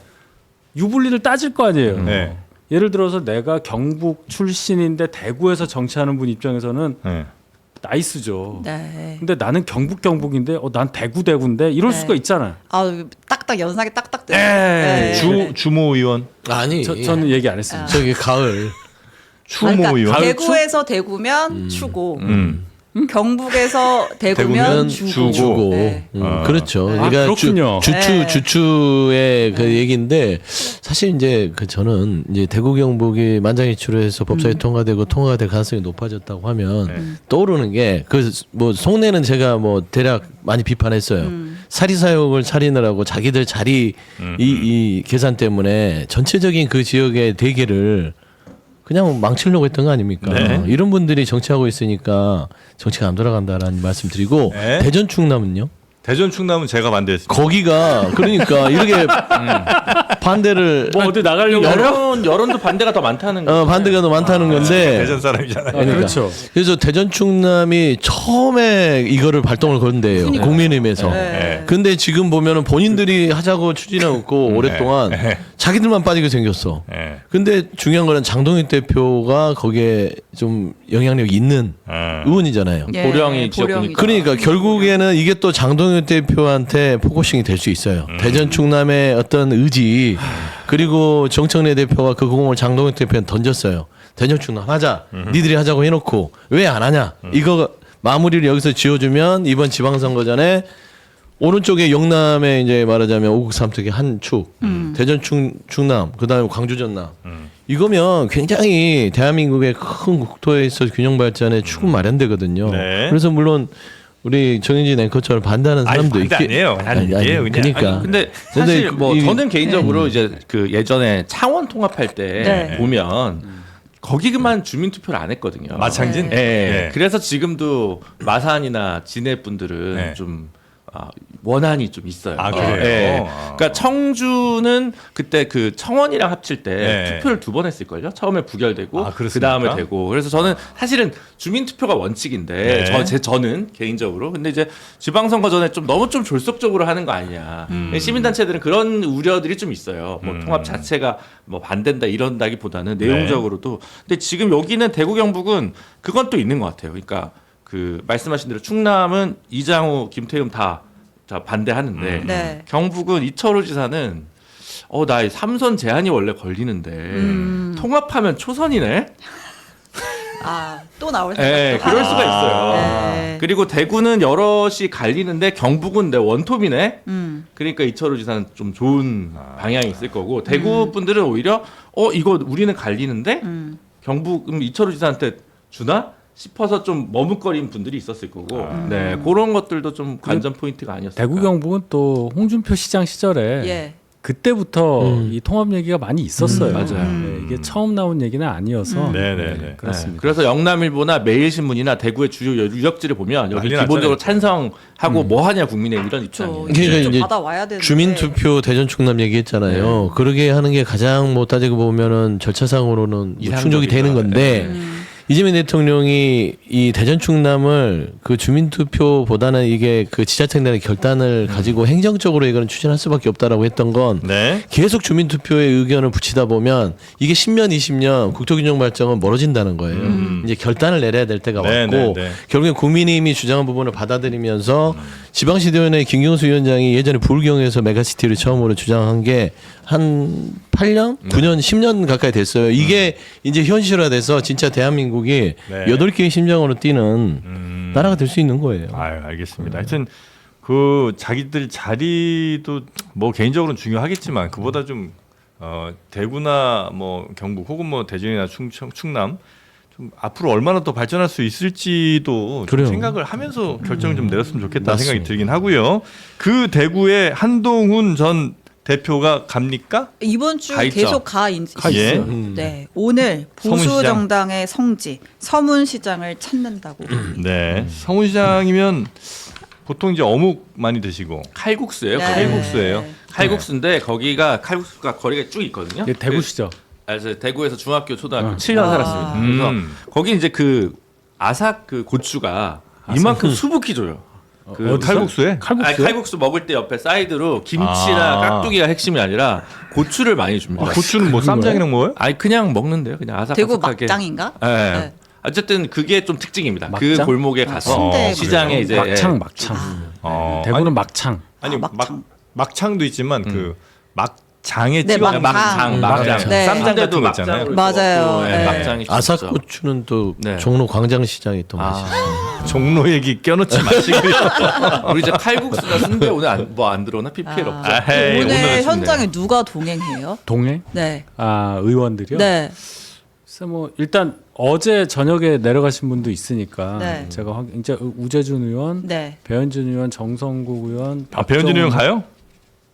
유불리를 따질 거 아니에요. 네. 예를 들어서 내가 경북 출신인데 대구에서 정치하는 분 입장에서는 네. 나이스죠. 네. 근데 나는 경북인데 난 대구인데 이럴 네. 수가 있잖아요. 아 딱딱 연상이 딱딱 돼. 에이, 주모 의원, 아니, 저는 얘기 안 했습니다. 저기 가을. 추모 그러니까 의원. 대구에서 대구면 추고 음. 경북에서 대구면 주고. 주고. 네. 그렇죠. 아, 그렇군요. 네. 주추의 그 얘기인데 사실 이제 그 저는 이제 대구 경북이 만장일치로 해서 법사위 통과되고 통과가 될 가능성이 높아졌다고 하면 떠오르는 게 그 뭐 속내는 제가 뭐 대략 많이 비판했어요. 사리사욕을 차리느라고 자기들 자리 이 계산 때문에 전체적인 그 지역의 대계를 그냥 망치려고 했던 거 아닙니까? 네. 이런 분들이 정치하고 있으니까 정치가 안 돌아간다라는 말씀드리고 네. 대전 충남은요? 대전 충남은 제가 반대했습니다. 거기가 그러니까 이렇게 반대를 뭐 어디 나가려고 여론도 반대가 더 많다는 거. 반대가 더 많다는 건데 대전 사람이잖아요. 그러니까. 그렇죠. 그래서 대전 충남이 처음에 이거를 발동을 건 데예요. 그러니까요. 국민의힘에서. 네. 근데 지금 보면은 본인들이 하자고 추진하고 오랫동안 자기들만 빠지게 생겼어. 네. 근데 중요한 거는 장동익 대표가 거기에 좀 영향력이 있는 의원이잖아요. 예, 보령이 지역구니까. 보령이죠. 그러니까 결국에는 이게 또 장동익 대표한테 포커싱이 될 수 있어요. 대전 충남의 어떤 의지 그리고 정청래 대표가 그 공을 장동익 대표한테 던졌어요. 대전 충남 하자. 니들이 하자고 해놓고 왜 안 하냐. 이거 마무리를 여기서 지어주면 이번 지방선거 전에 오른쪽에 영남에 이제 말하자면 5국 3특의 한 축, 대전 충남, 그다음에 광주 전남. 이거면 굉장히 대한민국의 큰 국토에 있어서 균형 발전의 축은 마련되거든요. 네. 그래서 물론 우리 정인진 앵커처럼 반대하는 사람도 반대 아니에요. 하는 얘기예요, 그냥. 그러니까. 아니, 근데 사실 근데 뭐 이- 저는 개인적으로 이제 그 예전에 창원 통합할 때 네. 보면 거기만 주민 투표를 안 했거든요. 마창진? 예. 네. 그래서 지금도 마산이나 진해 분들은 네. 좀 원한이 좀 있어요. 아, 그래요? 예. 아. 그러니까 청주는 그때 그 청원이랑 합칠 때 네. 투표를 2번 했을걸요. 처음에 부결되고 아, 그 그렇습니까? 다음에 되고. 그래서 저는 사실은 주민 투표가 원칙인데 네. 저는 개인적으로 근데 이제 지방선거 전에 좀 너무 좀 졸속적으로 하는 거 아니냐. 시민단체들은 그런 우려들이 좀 있어요. 뭐 통합 자체가 뭐 반된다 이런다기보다는 내용적으로도. 근데 지금 여기는 대구 경북은 그건 또 있는 것 같아요. 그러니까 그 말씀하신 대로 충남은 이장우, 김태흠 다 반대하는데 네. 경북은 이철호 지사는 나 3선 제한이 원래 걸리는데 통합하면 초선이네. 또 나올 예, 생각도 그럴 수가 있어요. 네. 그리고 대구는 여럿이 갈리는데 경북은 내 원톱이네. 그러니까 이철호 지사는 좀 좋은 방향이 있을 거고 대구 분들은 오히려 이거 우리는 갈리는데 경북 이철호 지사한테 주나 싶어서 좀 머뭇거린 분들이 있었을 거고. 네, 그런 것들도 좀 관전 포인트가 아니었을까. 대구 경북은 또 홍준표 시장 시절에 예. 그때부터 이 통합 얘기가 많이 있었어요. 맞아요. 네, 이게 처음 나온 얘기는 아니어서 네네네. 그렇습니다. 네, 그래서 영남일보나 매일신문이나 대구의 주요 유력지를 보면 여기 난리 기본적으로 났잖아요. 찬성하고 뭐 하냐 국민의 이런 입장이에요. 그러니까 좀 이제 받아와야 되는데 주민투표 대전 충남 얘기했잖아요. 그러게 하는 게 가장 뭐 따지고 보면은 절차상으로는 뭐 충족이 이상적이다. 되는 건데 이재명 대통령이 이 대전 충남을 그 주민투표보다는 이게 그 지자체들의 결단을 가지고 행정적으로 이거는 추진할 수밖에 없다라고 했던 건 네. 계속 주민투표에 의견을 붙이다 보면 이게 10년, 20년 국토균형 발전은 멀어진다는 거예요. 이제 결단을 내려야 될 때가 네, 왔고 네, 네. 결국엔 국민의힘이 주장한 부분을 받아들이면서 지방시도위원회 김경수 위원장이 예전에 부울경에서 메가시티를 처음으로 주장한 게 한 8년, 9년, 10년 가까이 됐어요. 이게 이제 현실화돼서 진짜 대한민국이 네. 8개의 심장으로 뛰는 나라가 될 수 있는 거예요. 아유, 알겠습니다. 하여튼 그 자기들 자리도 뭐 개인적으로는 중요하겠지만 그보다 좀 대구나 뭐 경북 혹은 뭐 대전이나 충남 좀 앞으로 얼마나 더 발전할 수 있을지도 좀 그래요. 생각을 하면서 결정을 좀 내렸으면 좋겠다는 생각이 맞습니다. 들긴 하고요. 그 대구에 한동훈 전 대표가 갑니까? 이번 주 가 있죠. 계속 예. 있어요. 네, 오늘 보수 서문시장. 정당의 성지 서문시장을 찾는다고. 네. 성훈시장이면 보통 이제 어묵 많이 드시고 칼국수예요. 네. 거기. 칼국수예요. 칼국수인데 거기가 칼국수가 거리가 쭉 있거든요. 이게 대구시죠. 그래서 대구에서 중학교, 초등학교 7년 살았습니다. 그래서 거기 이제 그 아삭 그 고추가 이만큼 수북히 줘요. 그 칼국수에? 칼국수 먹을 때 옆에 사이드로 김치나 아. 깍두기가 핵심이 아니라 고추를 많이 줍니다. 고추는 뭐 쌈장이랑 먹어요? 아니 그냥 먹는데요. 그냥 대구 아삭아삭하게. 막장인가? 예. 네. 어쨌든 그게 좀 특징입니다. 그 막장? 골목에 가서 순대 시장에 이제 막창 예. 막창. 어, 대구는 막창. 아니 막창. 막창도 있지만 그 막장에 네, 찍어 막장. 막장. 네. 쌈장 같은 거 막장 있잖아요. 맞아요. 네. 막장이 있었죠. 아삭고추는 또 네. 종로 광장시장이 또 맛있어요. 종로 얘기 껴놓지 마시고요. 우리 이제 칼국수나 순대 오늘 안 들어오나 PPL 없죠. 에이, 오늘 오늘은 현장에 누가 동행해요? 동해? 네. 의원들이요? 네. 글쎄 뭐 일단 어제 저녁에 내려가신 분도 있으니까 네. 제가 이제 우재준 의원, 네. 배현진 의원, 정성국 의원, 아, 배현진 의원 가요?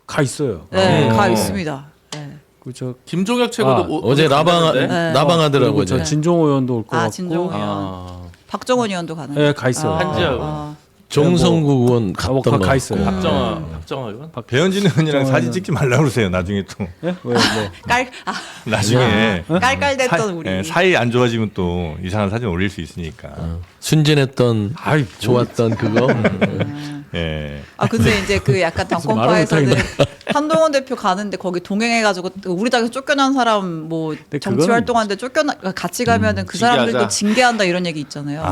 가 있어요. 네, 어. 가 있습니다. 네. 그저 김종혁 최고도 어제 갔는데? 나방하더라고요. 그리고 저 어제. 진종호 의원도 올 것 같고. 진종호 의원. 아, 박정원 의원도 가는. 네, 가 있어요. 한지아 의원. 정성국 의원 갔던 거 가 있어요. 박정아 의원. 배현진 의원이랑 사진 찍지 말라 그러세요. 나중에 또 네? 왜 뭐. 나중에 깔깔댔던 우리. 예, 사이 안 좋아지면 또 이상한 사진 올릴 수 있으니까. 순진했던 좋았던 그거. 예. 근데 이제 그 약간 당권파에서는 한동훈 대표 가는데 거기 동행해가지고 우리 당에서 쫓겨난 사람 뭐 정치 그거는 활동하는데 같이 가면은 그 사람들도 징계하자. 징계한다 이런 얘기 있잖아요.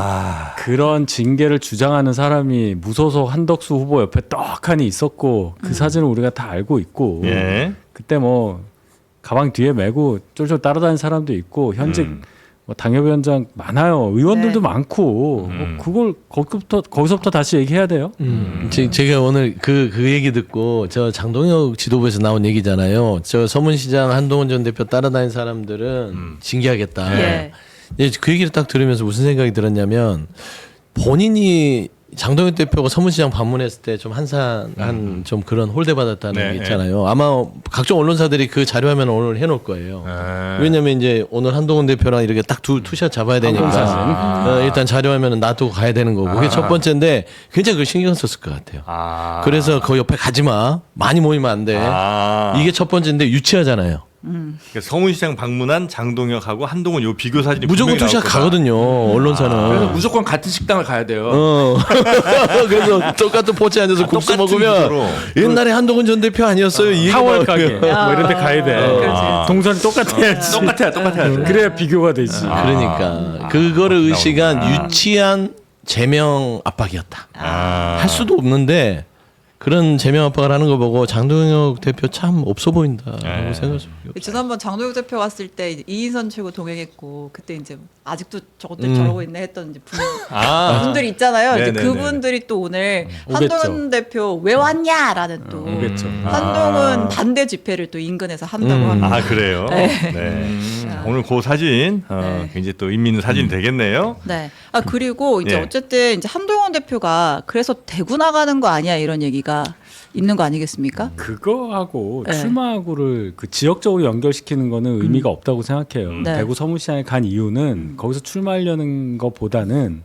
그런 징계를 주장하는 사람이 무소속 한덕수 후보 옆에 떡하니 있었고 그 사진을 우리가 다 알고 있고 예. 그때 뭐 가방 뒤에 메고 쫄쫄 따라다니는 사람도 있고 현직 뭐 당협위원장 많아요. 의원들도 네. 많고 뭐 그걸 거기서부터 다시 얘기해야 돼요. 제가 오늘 그 얘기 듣고 저 장동혁 지도부에서 나온 얘기잖아요. 저 서문시장 한동훈 전 대표 따라다닌 사람들은 징계하겠다. 예. 그 얘기를 딱 들으면서 무슨 생각이 들었냐면 본인이 장동혁 대표가 서문시장 방문했을 때 좀 한산 좀 그런 홀대받았다는 네, 게 있잖아요. 아마 각종 언론사들이 그 자료 화면을 오늘 해놓을 거예요. 왜냐면 이제 오늘 한동훈 대표랑 이렇게 딱 투샷 잡아야 되니까 일단 자료 화면은 놔두고 가야 되는 거고 그게 첫 번째인데 굉장히 그걸 신경 썼을 것 같아요. 그래서 그 옆에 가지 마. 많이 모이면 안 돼. 이게 첫 번째인데 유치하잖아요. 그러니까 서문시장 방문한 장동혁하고 한동훈 요 비교 사진이 무조건 분명히 투샷 나올 거다. 가거든요. 언론사는. 그래서 무조건 같은 식당을 가야 돼요. 그래서 똑같은 포트에 앉아서 국수 똑같은 먹으면 구도로. 옛날에 한동훈 전 대표 아니었어요. 이 얘기 타월 막- 가게 뭐 이런 데 가야 돼. 그렇지. 동선이 똑같아야지. 똑같아야 돼. 그래야 비교가 되지. 그러니까 그거를 의식한 유치한 제명 압박이었다. 할 수도 없는데 그런 제명 압박을 하는 거 보고 장동혁 대표 참 없어 보인다라고 생각을 해요. 지난번 장동혁 대표 왔을 때 이제 이인선 최고 동행했고 그때 이제 아직도 저것들 저러고 있네 했던 이제 분들이 있잖아요. 이제 네네네네. 그분들이 또 오늘 오겠죠. 한동훈 대표 왜 왔냐라는 또 오겠죠. 한동훈 반대 집회를 또 인근에서 한다고 합니다. 아 그래요. 네. 오늘 그 사진 네. 굉장히 또 의미 있는 사진이 되겠네요. 네. 아 그리고 이제 예. 어쨌든 이제 한동훈 대표가 그래서 대구 나가는 거 아니야 이런 얘기가 있는 거 아니겠습니까? 그거하고 네. 출마하고를 그 지역적으로 연결시키는 거는 의미가 없다고 생각해요. 네. 대구 서문시장에 간 이유는 거기서 출마하려는 것보다는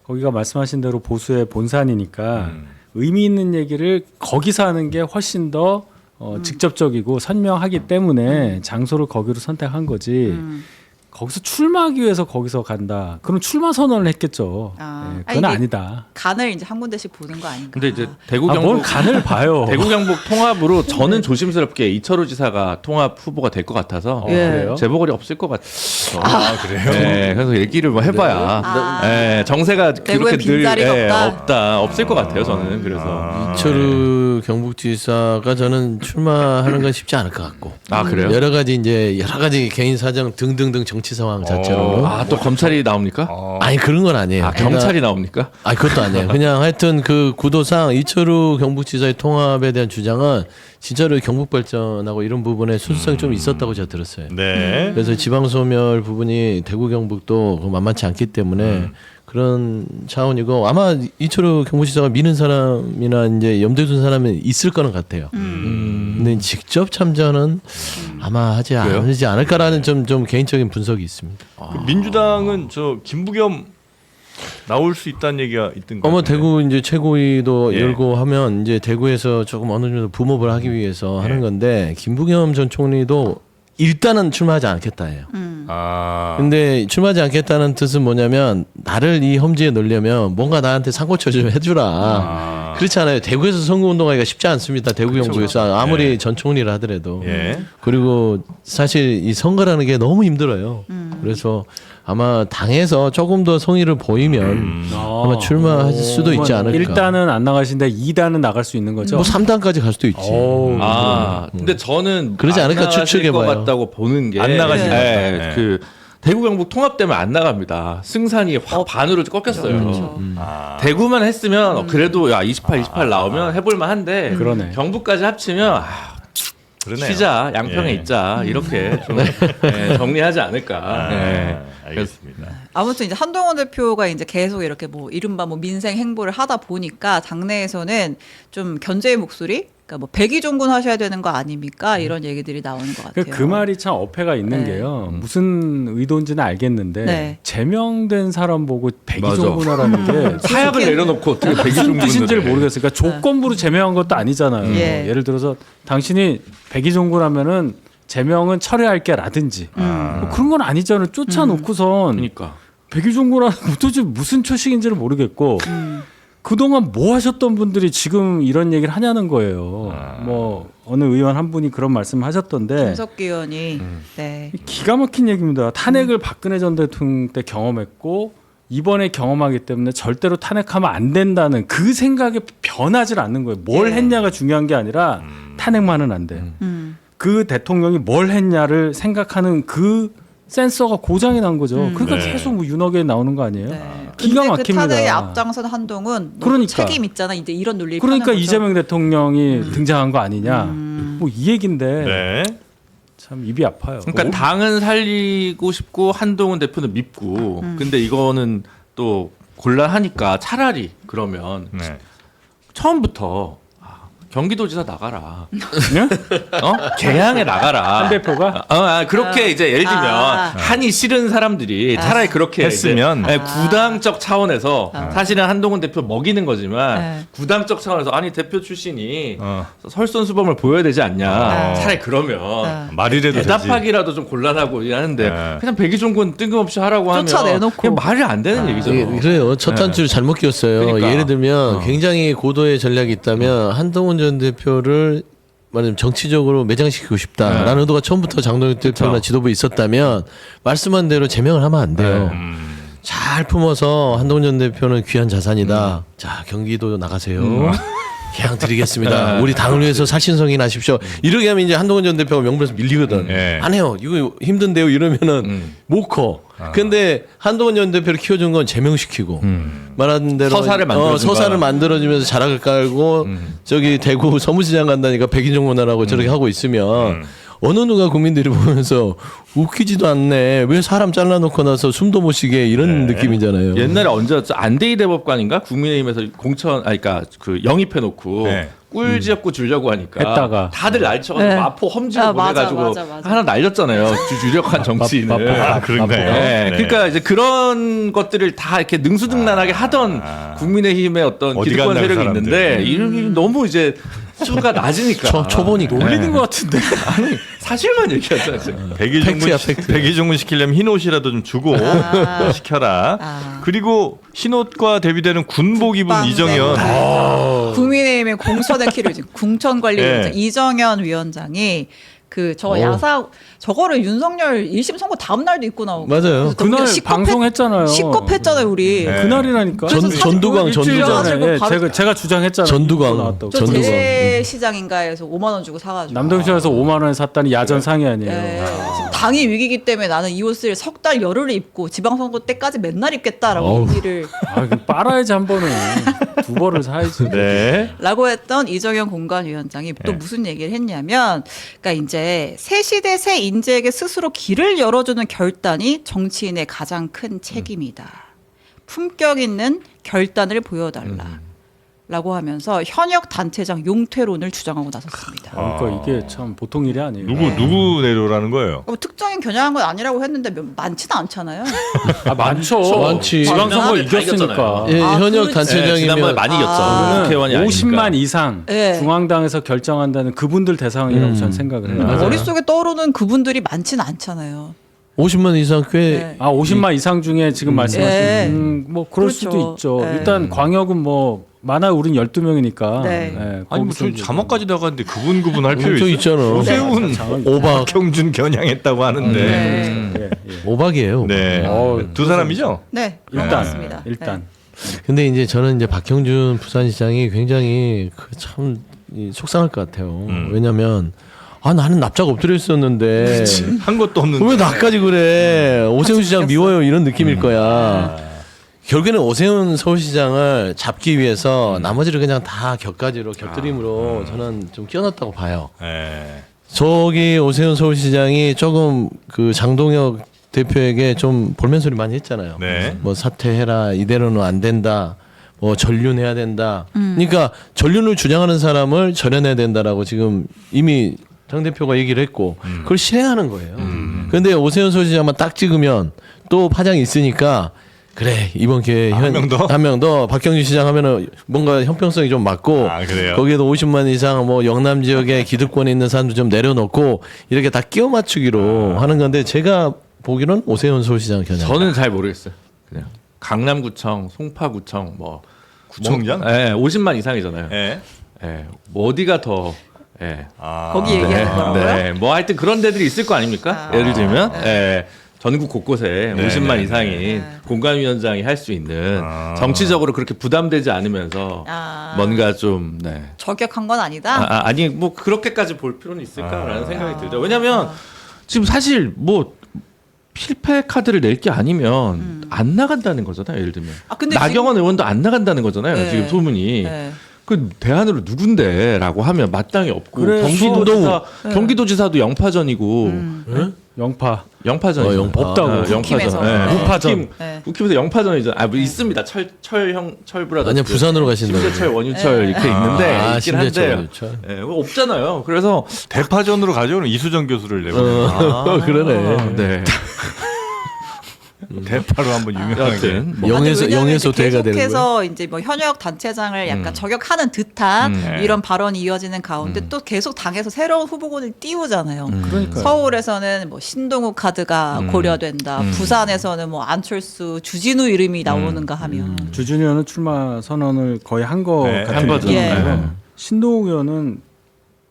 거기가 말씀하신 대로 보수의 본산이니까 의미 있는 얘기를 거기서 하는 게 훨씬 더 직접적이고 선명하기 때문에 장소를 거기로 선택한 거지. 거기서 출마하기 위해서 거기서 간다. 그럼 출마 선언을 했겠죠. 아. 네, 그건 아니, 이게 아니다. 간을 이제 한 군데씩 보는 거 아닌가? 근데 이제 대구 뭘 경북 간을 봐요. 대구 경북 통합으로 저는 조심스럽게 이철우 지사가 통합 후보가 될 것 같아서 예. 그래요? 재보궐이 없을 것 같아요. 아 그래요. 네, 그래서 얘기를 뭐 해봐야 아. 네, 정세가 대구에 그렇게 늘 빈자리가 없다? 없을 것 같아요. 저는 그래서 이철우 경북지사가 저는 출마하는 건 쉽지 않을 것 같고. 아 그래요? 여러 가지 개인 사정 등등등 정치 상황 자체로. 아 또 검찰이 나옵니까? 아니 그런 건 아니에요. 아 경찰이 나옵니까? 아니 그것도 아니에요. 그냥 하여튼 그 구도상 이철우 경북지사의 통합에 대한 주장은 진짜로 경북 발전하고 이런 부분에 순수성이 좀 있었다고 제가 들었어요. 네. 그래서 지방소멸 부분이 대구 경북도 만만치 않기 때문에 그런 차원이고 아마 이철우 경북지사가 미는 사람이나 이제 염두에 둔 사람이 있을 거는 같아요. 근데 직접 참전은 아마 하지 않을까라는 좀 개인적인 분석이 있습니다. 그 민주당은 저 김부겸 나올 수 있다는 얘기가 있던가요? 어머 대구 이제 최고위도 예. 열고 하면 이제 대구에서 조금 어느 정도 붐업을 하기 위해서 하는 건데 김부겸 전 총리도 일단은 출마하지 않겠다예요. 아. 근데 출마하지 않겠다는 뜻은 뭐냐면 나를 이 험지에 넣으려면 뭔가 나한테 상고처 좀 해주라. 그렇지 않아요. 대구에서 선거운동하기가 쉽지 않습니다. 대구 경북에서 아무리 전 총리를 하더라도. 예. 그리고 사실 이 선거라는 게 너무 힘들어요. 그래서 아마 당에서 조금 더 성의를 보이면 아마 출마할 수도 있지 않을까. 1단은 안 나가신데 2단은 나갈 수 있는 거죠. 뭐 3단까지 갈 수도 있지. 근데 저는 그러지 안 않을까 나가실 추측해봐요. 것 같다고 보는 게 안 나가실 것 같다. 네. 그 대구 경북 통합되면 안 나갑니다. 승산이 확 반으로 꺾였어요. 대구만 했으면 그래도 야 28 나오면 해볼만 한데 그러네. 경북까지 합치면 그러네요. 쉬자 양평에 예. 있자 이렇게 좀 정리하지 않을까. 네. 알겠습니다. 아무튼 이제 한동훈 대표가 이제 계속 이렇게 뭐 이른바 뭐 민생 행보를 하다 보니까 당내에서는 좀 견제의 목소리, 그러니까 뭐 백의종군 하셔야 되는 거 아닙니까? 이런 얘기들이 나오는 것 같아요. 그 말이 참 어폐가 있는 네. 게요. 무슨 의도인지는 알겠는데 네. 제명된 사람 보고 백의종군하라는 게 사약을 내려놓고 어떻게 무슨 백의종군을 뜻인지를 모르겠어요. 그러니까 조건부로 제명한 것도 아니잖아요. 예. 예를 들어서 당신이 백의종군하면은 제명은 철회할게라든지 뭐 그런 건 아니잖아요. 쫓아놓고선 그러니까 백의종군하는 도대체 무슨 초식인지를 모르겠고 그동안 뭐 하셨던 분들이 지금 이런 얘기를 하냐는 거예요. 뭐 어느 의원 한 분이 그런 말씀을 하셨던데 김석기 의원이 네. 기가 막힌 얘기입니다. 탄핵을 박근혜 전 대통령 때 경험했고 이번에 경험하기 때문에 절대로 탄핵하면 안 된다는 그 생각에 변하질 않는 거예요. 뭘 예. 했냐가 중요한 게 아니라 탄핵만은 안 돼. 그 대통령이 뭘 했냐를 생각하는 그 센서가 고장이 난 거죠. 그러니까 네. 계속 뭐 윤어게인 나오는 거 아니에요? 네. 기가 근데 막힙니다. 그 탄핵에 앞장선 한동훈 너 그러니까. 책임 있잖아. 이제 이런 논리. 그러니까 이재명 대통령이 등장한 거 아니냐. 뭐 이 얘긴데 네. 참 입이 아파요. 그러니까 당은 살리고 싶고 한동훈 대표는 밉고 근데 이거는 또 곤란하니까 차라리 그러면 네. 처음부터 경기도지사 나가라. 개항에 나가라. 한 대표가 그렇게 이제 예를 들면 한이 싫은 사람들이 차라리 그렇게 했으면. 이제, 구당적 차원에서 사실은 한동훈 대표 먹이는 거지만 네. 구당적 차원에서 아니 대표 출신이 설선수범을 보여야 되지 않냐. 차라리 그러면 말이라도 되지. 대답하기라도 좀 곤란하고 하는데 네. 그냥 백의종군 뜬금없이 하라고 하면 쫓아내놓고. 그냥 말이 안 되는 얘기죠. 그래요. 첫 단추를 잘못 끼웠어요. 그러니까. 예를 들면 굉장히 고도의 전략이 있다면 한동훈 전 대표를 말하자면 정치적으로 매장시키고 싶다라는 의도가 처음부터 장동혁 대표나 지도부에 있었다면 말씀한 대로 제명을 하면 안 돼요. 잘 품어서 한동훈 전 대표는 귀한 자산이다. 자, 경기도 나가세요. 개항 드리겠습니다. 우리 당을 위해서 살신성이 나십시오. 이렇게 하면 이제 한동훈 전 대표가 명분에서 밀리거든. 안 해요. 이거 힘든데요. 이러면은 못 커. 근데 한동훈 전 대표를 키워준 건 제명시키고 말하는 대로 서사를 만들어준 서사를 거야. 만들어주면서 자락을 깔고 저기 대구 서무시장 간다니까 백인종 문화라고 저렇게 하고 있으면 어느 누가 국민들이 보면서 웃기지도 않네. 왜 사람 잘라놓고 나서 숨도 못 쉬게 이런 느낌이잖아요. 옛날에 언제였죠? 안대희 대법관인가 국민의힘에서 그러니까 그 영입해놓고 네. 꿀 지었고 주려고 하니까 했다가. 다들 날쳐가서 네. 마포 험지로 아, 맞아, 보내가지고 맞아. 하나 날렸잖아요. 유력한 정치인을. 아, 그런가요? 네. 네. 그러니까 이제 그런 것들을 다 이렇게 능수능란하게 하던 국민의힘의 어떤 어디 기득권 갔나, 그 세력이 사람들. 있는데 이름이 너무 이제 수가 낮으니까 초보니까. 놀리는 것 같은데. 아니 사실만 얘기하잖아요. 팩트야, 팩트. 백의종군 시키려면 흰 옷이라도 좀 주고 시켜라. 그리고 흰 옷과 대비되는 군복 입은 국방 이정현. 국민의힘의 공천의 키를 지금 궁천관리위원장 네. 이정현 위원장이 그 저 야사 저거를 윤석열 1심 선고 다음 날도 입고 나오고 맞아요. 그날 방송했잖아요. 시겁했잖아요 우리. 네. 그날이라니까. 그래서 전- 전두광, 일주일 전두광. 전에 바로- 제가 주장했잖아요. 전두광. 입고 나왔다고. 저 전두광. 재래시장인가에서 5만 원 주고 사가지고. 남동시장에서 5만 원에 샀다니 야전 상이 아니에요. 네. 지금 당이 위기이기 때문에 나는 이 옷을 석 달 열흘 입고 지방선거 때까지 맨날 입겠다라고 어우. 얘기를 아, 그럼 빨아야지 한 번은 두 벌을 사야지. 네. 라고 했던 이정현 공관위원장이 또 무슨 얘기를 했냐면 그러니까 이제 새 시대 새 인재에게 스스로 길을 열어주는 결단이 정치인의 가장 큰 책임이다. 품격 있는 결단을 보여달라. 라고 하면서 현역 단체장 용퇴론을 주장하고 나섰습니다. 그러니까 이게 참 보통 일이 아니에요. 누구 내려라는 거예요? 뭐 특정인 겨냥한 건 아니라고 했는데 많지는 않잖아요. 아, 많죠. 많지. 지방선거 지난번에 다 이겼으니까. 이겼잖아요. 예, 현역 그렇지. 단체장이면 지난번에 많이 이겼죠. 국회의원이 아니니까. 50만 이상 네. 중앙당에서 결정한다는 그분들 대상이라고 저는 생각을 해요. 머릿속에 떠오르는 그분들이 많지는 않잖아요. 50만 이상 꽤 네. 아 50만 이상 중에 지금 말씀하신 네. 뭐 그럴 그렇죠. 수도 있죠. 네. 일단 광역은 뭐 많아 우린 12명이니까. 네. 아니 뭐 저희 자막까지 나갔는데 그분 할 필요 저 있어요? 있잖아. 오세훈 오박 박형준 겨냥했다고 하는데. 네. 예, 예. 오박이에요. 네. 두 사람이죠? 네. 일단 맞습니다. 일단 근데 이제 저는 이제 박형준 부산시장이 굉장히 참 속상할 것 같아요. 왜냐면 나는 납작 엎드려 있었는데 한 것도 없는데. 왜 나까지 그래? 오세훈 시장 미워요 이런 느낌일 거야. 결국에는 오세훈 서울시장을 잡기 위해서 나머지를 그냥 다 곁들임으로 저는 좀 끼워놨다고 봐요. 네. 저기 오세훈 서울시장이 조금 그 장동혁 대표에게 좀 볼멘 소리 많이 했잖아요. 네. 뭐 사퇴해라, 이대로는 안 된다, 뭐 전륜해야 된다. 그러니까 전륜을 주장하는 사람을 절연해야 된다라고 지금 이미 장 대표가 얘기를 했고 그걸 실행하는 거예요. 그런데 오세훈 서울시장만 딱 찍으면 또 파장이 있으니까 그래 이번 기회에 한 명 더? 한 명 더 박형준 시장 하면은 뭔가 형평성이 좀 맞고 그래요? 거기에도 50만 이상 뭐 영남 지역에 기득권에 있는 사람들 좀 내려놓고 이렇게 다 끼워 맞추기로 하는 건데 제가 보기로는 오세훈 서울시장 겨냥. 저는 잘 모르겠어요. 그냥 강남구청, 송파구청 뭐 구청장? 예, 50만 이상이잖아요. 네. 예, 뭐 어디가 더 거기 얘기하는 거라고요? 네, 뭐 하여튼 그런 데들이 있을 거 아닙니까? 예를 들면 전국 곳곳에 50만 이상인 공관위원장이 할 수 있는 정치적으로 그렇게 부담되지 않으면서 뭔가 좀 저격한 건 아니다. 아니 뭐 그렇게까지 볼 필요는 있을까라는 생각이 들죠. 왜냐하면 지금 사실 뭐 실패 카드를 낼 게 아니면 안 나간다는 거잖아요. 예를 들면 아, 근데 나경원 의원도 안 나간다는 거잖아요. 네. 지금 소문이. 네. 그 대안으로 누군데라고 하면 마땅히 없고 그래서- 경기도지사도 영파전이고 영파 영파전 어, 영파. 없다고. 국힘에서. 영파전 우파전. 네. 국힘에서 영파전이죠. 뭐 있습니다. 철브라더 아니요, 부산으로 가신다고. 심재철 원유철 이렇게 있는데 아, 있긴 심재철, 한데 원유철. 예, 없잖아요. 그래서 대파전으로 가죠. 그럼 이수정 교수를 내고 그러네. 네. 대파로 한번 유명하게. 여하튼 뭐 영에서 왜냐면 영에서 이제 대가 되는 거예요. 계속해서 이제 뭐 현역 단체장을 약간 저격하는 듯한 이런 발언이 이어지는 가운데 또 계속 당에서 새로운 후보군을 띄우잖아요. 그러니까요. 서울에서는 뭐 신동욱 카드가 고려된다. 부산에서는 뭐 안철수, 주진우 이름이 나오는가 하면 주준희 의원은 출마 선언을 거의 한 거 네, 같은 한 거죠. 느낌인데요. 예. 네. 신동욱 의원은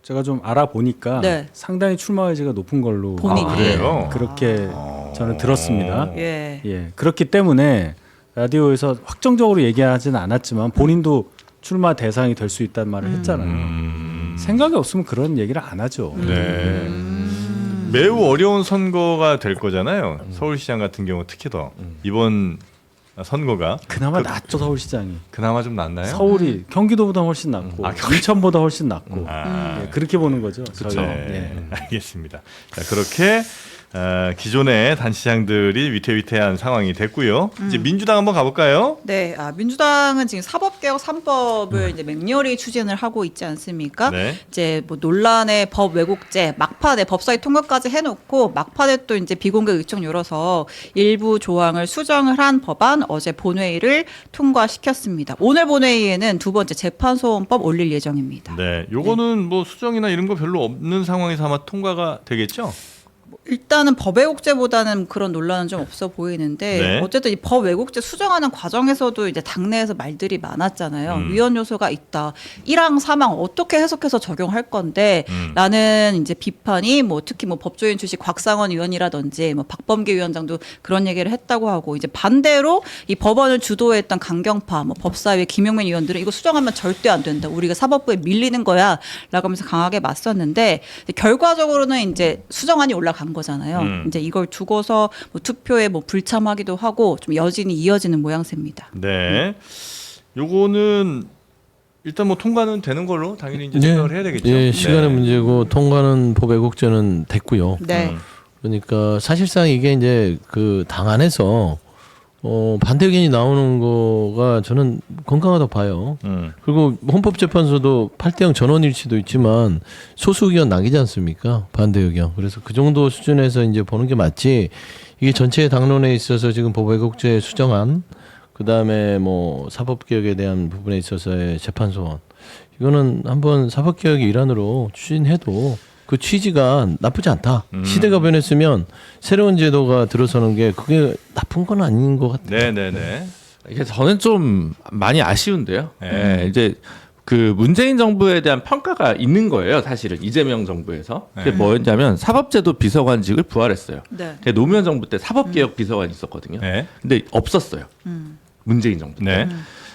제가 좀 알아보니까 네. 상당히 출마 의지가 높은 걸로 본인이. 아, 그래요? 그렇게 저는 들었습니다. 예. 예, 그렇기 때문에 라디오에서 확정적으로 얘기하지는 않았지만 본인도 출마 대상이 될 수 있다는 말을 했잖아요. 생각이 없으면 그런 얘기를 안 하죠. 네. 매우 어려운 선거가 될 거잖아요. 서울시장 같은 경우 특히 더 이번 선거가 그나마 낫죠 서울시장이. 그나마 좀 낫나요? 서울이 경기도보다 훨씬 낫고 인천보다 훨씬 낫고 아, 예, 그렇게 보는 거죠. 저희가. 네. 예. 알겠습니다. 자, 그렇게 기존의 단체장들이 위태위태한 상황이 됐고요. 이제 민주당 한번 가볼까요? 네, 민주당은 지금 사법개혁 3법을 이제 맹렬히 추진을 하고 있지 않습니까? 네. 이제 뭐 논란의 법 왜곡죄, 막판에 법사위 통과까지 해놓고 막판에 또 이제 비공개 의총 열어서 일부 조항을 수정을 한 법안 어제 본회의를 통과시켰습니다. 오늘 본회의에는 두 번째 재판소원법 올릴 예정입니다. 네, 요거는 뭐 수정이나 이런 거 별로 없는 상황에서 아마 통과가 되겠죠? 일단은 법 왜곡죄보다는 그런 논란은 좀 없어 보이는데 네. 어쨌든 이 법 왜곡죄 수정하는 과정에서도 이제 당내에서 말들이 많았잖아요. 위헌 요소가 있다. 1항 3항 어떻게 해석해서 적용할 건데 라는 이제 비판이 뭐 특히 뭐 법조인 출신 곽상원 의원이라든지 뭐 박범계 위원장도 그런 얘기를 했다고 하고 이제 반대로 이 법원을 주도했던 강경파 뭐 법사위 김용민 의원들은 이거 수정하면 절대 안 된다. 우리가 사법부에 밀리는 거야 라고 하면서 강하게 맞섰는데 결과적으로는 이제 수정안이 올라간 거잖아요. 이제 이걸 두고서 뭐 투표에 뭐 불참하기도 하고 좀 여진이 이어지는 모양새입니다. 네. 요거는 일단 뭐 통과는 되는 걸로 당연히 이제 네. 생각을 해야 되겠죠. 예, 시간의 네. 문제고 통과는 법 왜곡죄는 됐고요. 네. 그러니까 사실상 이게 이제 그 당 안에서 반대 의견이 나오는 거가 저는 건강하다고 봐요. 그리고 헌법재판소도 8대0 전원 일치도 있지만 소수 의견 남기지 않습니까? 반대 의견. 그래서 그 정도 수준에서 이제 보는 게 맞지. 이게 전체 당론에 있어서 지금 법 왜곡죄 수정안, 그 다음에 뭐 사법개혁에 대한 부분에 있어서의 재판소원. 이거는 한번 사법개혁의 일환으로 추진해도 그 취지가 나쁘지 않다. 시대가 변했으면 새로운 제도가 들어서는 게 그게 나쁜 건 아닌 것 같아요. 네네네. 이게 저는 좀 많이 아쉬운데요. 네. 예, 이제 그 문재인 정부에 대한 평가가 있는 거예요. 사실은 이재명 정부에서 그게 네. 뭐였냐면 사법제도 비서관직을 부활했어요. 네. 그게 노무현 정부 때 사법개혁 비서관이 있었거든요. 네. 근데 없었어요. 문재인 정부 때. 네.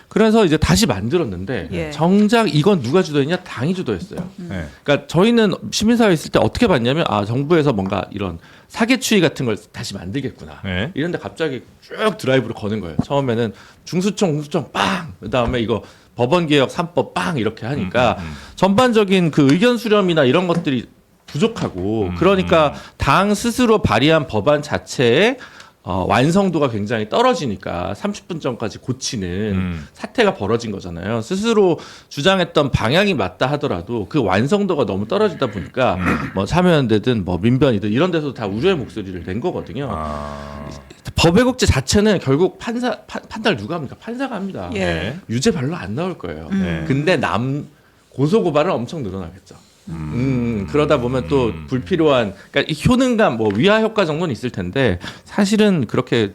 그래서 이제 다시 만들었는데 예. 정작 이건 누가 주도했냐? 당이 주도했어요. 네. 그러니까 저희는 시민사회에 있을 때 어떻게 봤냐면 정부에서 뭔가 이런 사개추위 같은 걸 다시 만들겠구나. 네. 이런데 갑자기 쭉 드라이브를 거는 거예요. 처음에는 중수청 빵, 그다음에 이거 법원개혁 3법 빵 이렇게 하니까 전반적인 그 의견 수렴이나 이런 것들이 부족하고 그러니까 당 스스로 발의한 법안 자체에 완성도가 굉장히 떨어지니까 30분 전까지 고치는 사태가 벌어진 거잖아요. 스스로 주장했던 방향이 맞다 하더라도 그 완성도가 너무 떨어지다 보니까 뭐 참여연대든 뭐 민변이든 이런 데서도 다 우려의 목소리를 낸 거거든요. 법 왜곡죄 자체는 결국 판단을 누가 합니까? 판사가 합니다. 예. 유죄 별로 안 나올 거예요. 네. 근데 고소 고발은 엄청 늘어나겠죠. 그러다 보면 또 불필요한 그러니까 이 효능감 뭐 위화 효과 정도는 있을 텐데 사실은 그렇게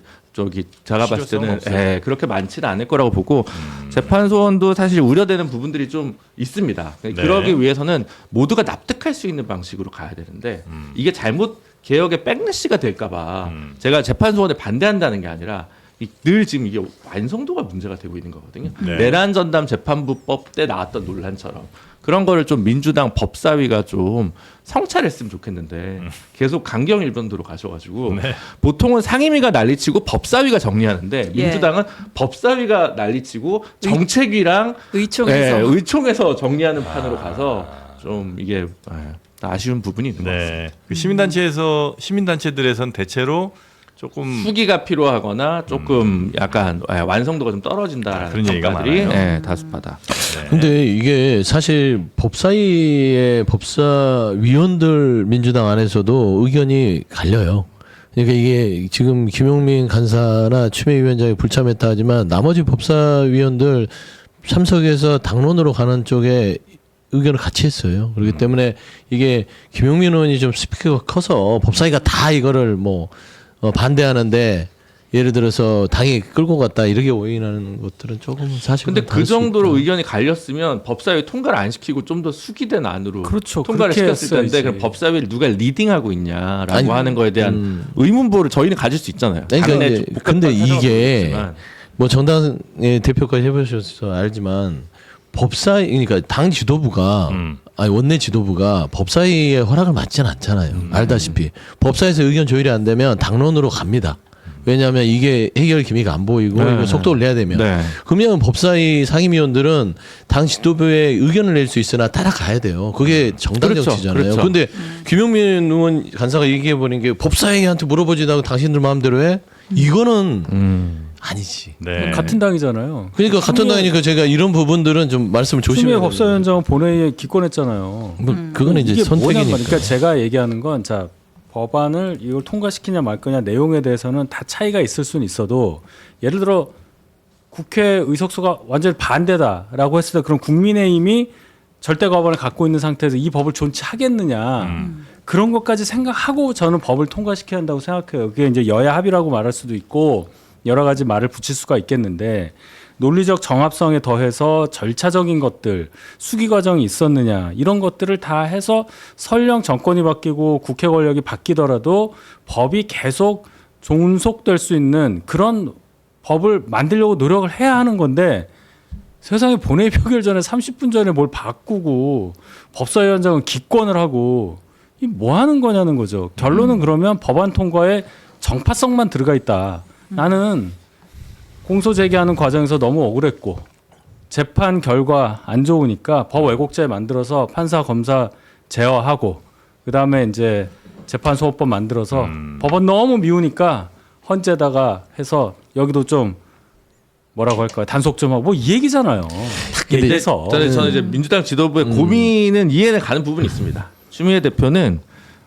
제가 봤을 때는 없어요. 그렇게 많지는 않을 거라고 보고 재판소원도 사실 우려되는 부분들이 좀 있습니다. 그러기 위해서는 모두가 납득할 수 있는 방식으로 가야 되는데 이게 잘못 개혁의 백래시가 될까봐 제가 재판소원에 반대한다는 게 아니라 늘 지금 이게 완성도가 문제가 되고 있는 거거든요. 네. 내란 전담 재판부법 때 나왔던 논란처럼 그런 거를 좀 민주당 법사위가 좀 성찰했으면 좋겠는데 계속 강경 일본도로 가셔가지고 네. 보통은 상임위가 난리치고 법사위가 정리하는데 예. 민주당은 법사위가 난리치고 정책위랑 의총에서 의총에서 정리하는 판으로 가서 좀 이게 아쉬운 부분이 있는 것 같습니다. 네. 그 시민단체들에선 대체로 조금 후기가 필요하거나 조금 약간 완성도가 좀 떨어진다라는 그런 얘기가 평가들이 많아요. 다수파다. 근데 이게 사실 법사위의 법사위원들 민주당 안에서도 의견이 갈려요. 그러니까 이게 지금 김용민 간사나 추미위원장이 불참했다 하지만 나머지 법사위원들 참석해서 당론으로 가는 쪽에 의견을 같이 했어요. 그렇기 때문에 이게 김용민 의원이 좀 스피커가 커서 법사위가 다 이거를 뭐 반대하는데 예를 들어서 당이 끌고 갔다 이렇게 오인하는 것들은 조금 사실. 근데 그 정도로 의견이 갈렸으면 법사위 통과를 안 시키고 좀 더 숙이된 안으로 그렇죠. 통과를 그렇게 시켰을 텐데 했어야지. 그럼 법사위를 누가 리딩하고 있냐라고 아니, 하는 거에 대한 의문보를 저희는 가질 수 있잖아요. 그러니까 당내 이제 복잡한 근데 사정은 이게 모르겠지만. 뭐 정당의 대표까지 해보셔서 알지만 법사위 그러니까 당 지도부가 아니 원내 지도부가 법사위의 허락을 받지는 않잖아요. 알다시피 법사위에서 의견 조율이 안 되면 당론으로 갑니다. 왜냐하면 이게 해결 기미가 안 보이고 네. 이거 속도를 내야 되면 네. 그러면 법사위 상임위원들은 당 지도부의 의견을 낼 수 있으나 따라가야 돼요. 그게 정당 그렇죠. 정치잖아요. 그렇죠. 근데 김용민 의원 간사가 얘기해 버린 게 법사위한테 물어보지도 않고 당신들 마음대로 해? 이거는 아니지. 네. 같은 당이잖아요. 그러니까 같은 당이니까 제가 이런 부분들은 좀 말씀을 추미애 조심해야 법사위원장은 본회의에 기권했잖아요. 뭐 그거는 이제 이게 뭐냔 선택이니까. 말이에요. 그러니까 제가 얘기하는 건 자 법안을 이걸 통과시키냐 말 거냐 내용에 대해서는 다 차이가 있을 수는 있어도 예를 들어 국회 의석수가 완전히 반대다라고 했을 때 그럼 국민의힘이 절대 과반을 갖고 있는 상태에서 이 법을 존치하겠느냐 그런 것까지 생각하고 저는 법을 통과시켜야 한다고 생각해요. 그게 이제 여야 합의라고 말할 수도 있고 여러 가지 말을 붙일 수가 있겠는데 논리적 정합성에 더해서 절차적인 것들, 수기 과정이 있었느냐 이런 것들을 다 해서 설령 정권이 바뀌고 국회 권력이 바뀌더라도 법이 계속 존속될 수 있는 그런 법을 만들려고 노력을 해야 하는 건데 세상에 본회의 표결 전에 30분 전에 뭘 바꾸고 법사위원장은 기권을 하고 이 뭐 하는 거냐는 거죠. 결론은 그러면 법안 통과에 정파성만 들어가 있다. 나는 공소 제기하는 과정에서 너무 억울했고 재판 결과 안 좋으니까 법 왜곡죄 만들어서 판사 검사 제어하고 그다음에 이제 재판소호법 만들어서 법원 너무 미우니까 헌재다가 해서 여기도 좀 뭐라고 할까요? 단속 좀 하고 뭐 이 얘기잖아요. 근데 얘기해서 저는 이제 민주당 지도부의 고민은 이해는 가는 부분이 있습니다. 추미애 대표는